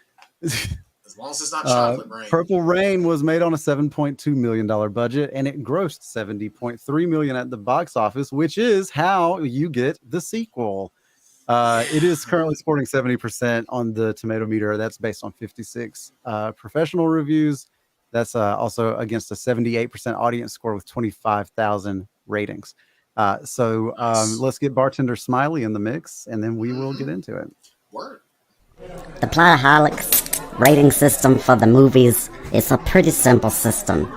As long as it's not chocolate rain. Purple Rain was made on a $7.2 million budget, and it grossed $70.3 million at the box office, which is how you get the sequel. It is currently scoring 70% on the tomato meter. That's based on 56 professional reviews. That's also against a 78% audience score with 25,000 ratings. So Nice. let's get Bartender Smiley in the mix, and then we will get into it. Word. The Plotaholics rating system for the movies is a pretty simple system.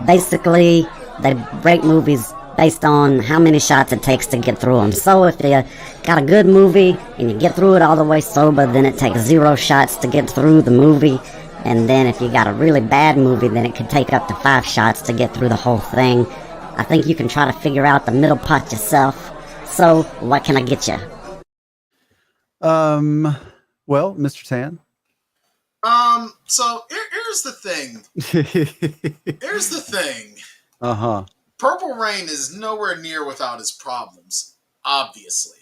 Basically, they rate movies based on how many shots it takes to get through them. So if you got a good movie and you get through it all the way sober, then it takes 0 shots to get through the movie. And then if you got a really bad movie, then it could take up to 5 shots to get through the whole thing. I think you can try to figure out the middle part yourself. So what can I get you? Well, Mr. Tan. So here's the thing. Here's the thing. Uh-huh. Purple Rain is nowhere near without its problems, obviously.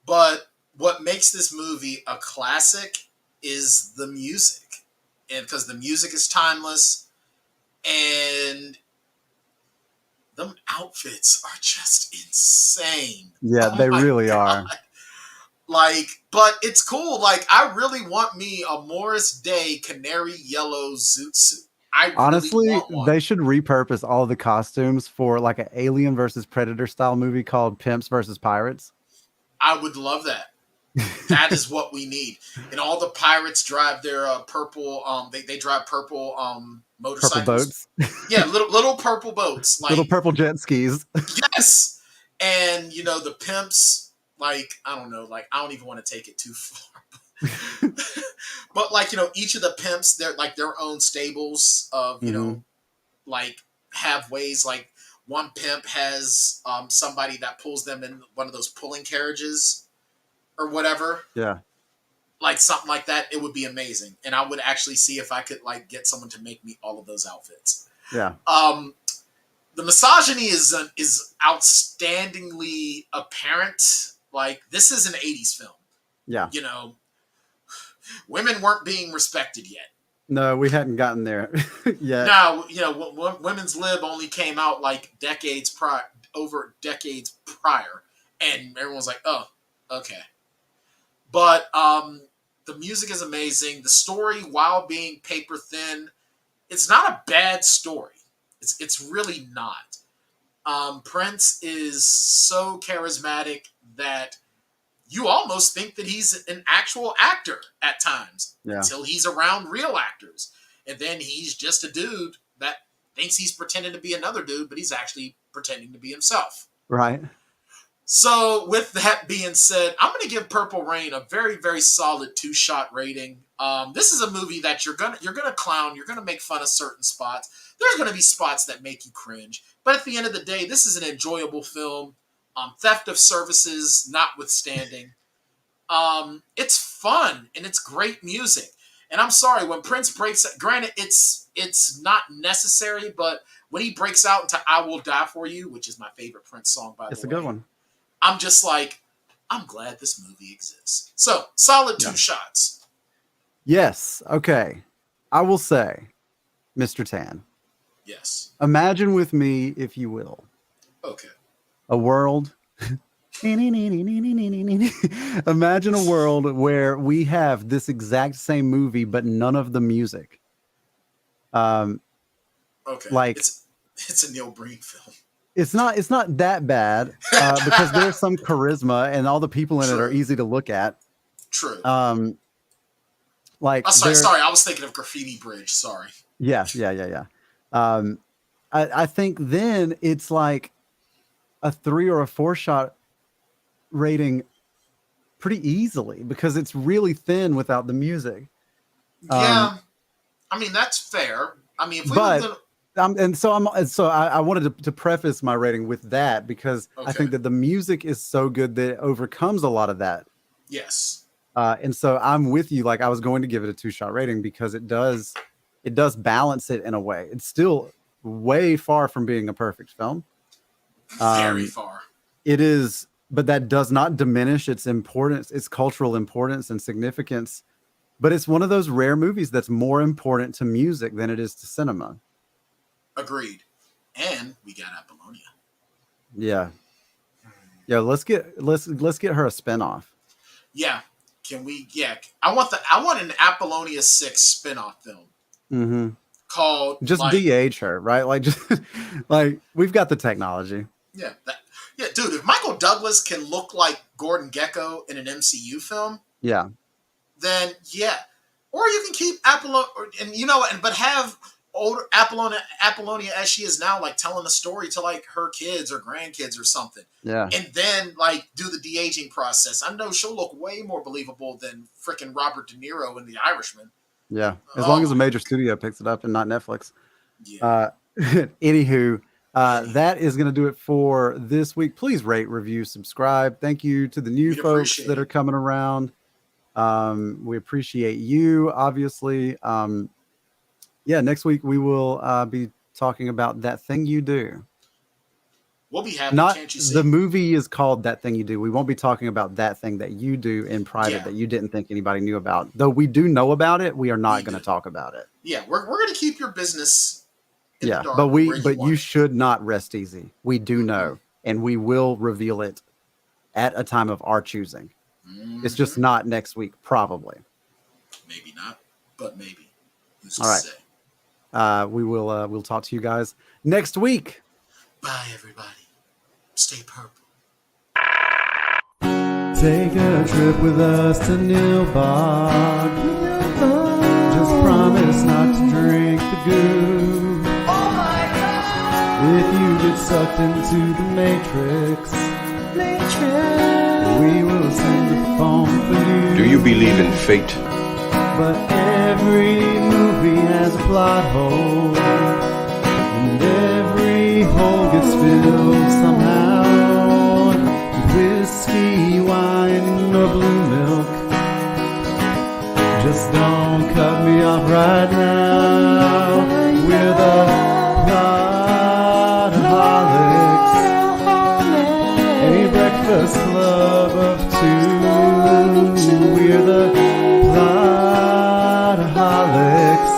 But what makes this movie a classic is the music. And because the music is timeless, and them outfits are just insane. Yeah, Oh they my really God. are. Like, but it's cool. Like, I really want me a Morris Day canary yellow zoot suit. I really Honestly, want one. they should repurpose all the costumes for like an Alien versus Predator style movie called Pimps versus Pirates. I would love that. That is what we need. And all the pirates drive their purple. They drive purple motorcycles. Purple boats. Yeah, little purple boats. Like Little purple jet skis. yes, and the pimps. Like I don't know. Like I don't even want to take it too far. But like each of the pimps, they're like their own stables of like have ways. Like one pimp has somebody that pulls them in one of those pulling carriages or whatever. Yeah. Like something like that, it would be amazing, and I would actually see if I could like get someone to make me all of those outfits. Yeah. The misogyny is outstandingly apparent. Like this is an '80s film. Yeah. Women weren't being respected yet. No, we hadn't gotten there yet. Now, Women's Lib only came out like decades prior, and everyone's like, "Oh, okay." But the music is amazing. The story, while being paper thin, it's not a bad story. It's really not. Prince is so charismatic that you almost think that he's an actual actor at times until he's around real actors. And then he's just a dude that thinks he's pretending to be another dude, but he's actually pretending to be himself. Right. So with that being said, I'm going to give Purple Rain a very, very solid 2-shot rating. This is a movie that you're gonna clown, you're gonna make fun of certain spots. There's gonna be spots that make you cringe, but at the end of the day, this is an enjoyable film. Theft of services notwithstanding, it's fun and it's great music. And I'm sorry when Prince breaks. Granted, it's not necessary, but when he breaks out into "I Will Die for You," which is my favorite Prince song, by the way, it's a good one. I'm just like, I'm glad this movie exists. So solid 2 shots. Yes. Okay. I will say, Mr. Tan. Yes. Imagine with me, if you will. Okay. A world. Imagine a world where we have this exact same movie, but none of the music. Okay. Like it's a Neil Breen film. It's not that bad because there's some charisma and all the people in it are easy to look at. True. Like sorry, I was thinking of Graffiti Bridge. Sorry. Yeah. I think then it's like a 3 or a 4-shot rating pretty easily because it's really thin without the music. Yeah, I mean that's fair. I mean, if we were gonna... I wanted to preface my rating with that because I think that the music is so good that it overcomes a lot of that. Yes. And so I'm with you. Like I was going to give it a 2-shot rating because it does balance it in a way. It's still way far from being a perfect film. Very far. It is, but that does not diminish its importance, its cultural importance and significance. But it's one of those rare movies that's more important to music than it is to cinema. Agreed. And we got Apollonia. Yeah. Yeah, let's get her a spinoff. Yeah. Can we? Yeah, I want an Apollonia 6 spinoff film. Mm-hmm. Called just de-age her, right? Like just like we've got the technology. Yeah, dude. If Michael Douglas can look like Gordon Gekko in an MCU film, yeah, then yeah. Or you can keep Apollonia, but have older Apollonia as she is now, like telling a story to like her kids or grandkids or something. Yeah. And then like do the de-aging process. I know she'll look way more believable than freaking Robert De Niro in The Irishman. Yeah. As long as a major studio picks it up and not Netflix. Yeah. Anywho, that is going to do it for this week. Please rate, review, subscribe. Thank you to the new folks that are coming around. We appreciate you, obviously. Next week we will be talking about That Thing You Do. We'll be happy. Not can't you see? The movie is called That Thing You Do. We won't be talking about that thing that you do in private that you didn't think anybody knew about. Though we do know about it, we are not going to talk about it. Yeah, we're going to keep your business in the dark. But you should not rest easy. We do know, and we will reveal it at a time of our choosing. Mm-hmm. It's just not next week, probably. Maybe not, but maybe. Who's all right. Say? We'll talk to you guys next week. Bye, everybody. Stay purple. Take a trip with us to Nilbog. Just promise not to drink the goo. If you get sucked into the Matrix, we will send the phone for you. Do you believe in fate? But every movie has a plot hole, and every hole gets filled somehow. Whiskey, wine, or blue milk. Just don't cut me off right now. We're the Plotaholics, a breakfast club of two. We're the Plotaholics,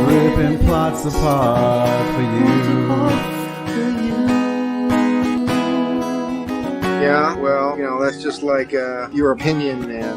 ripping plots apart for you. Yeah, well, that's just like your opinion, man.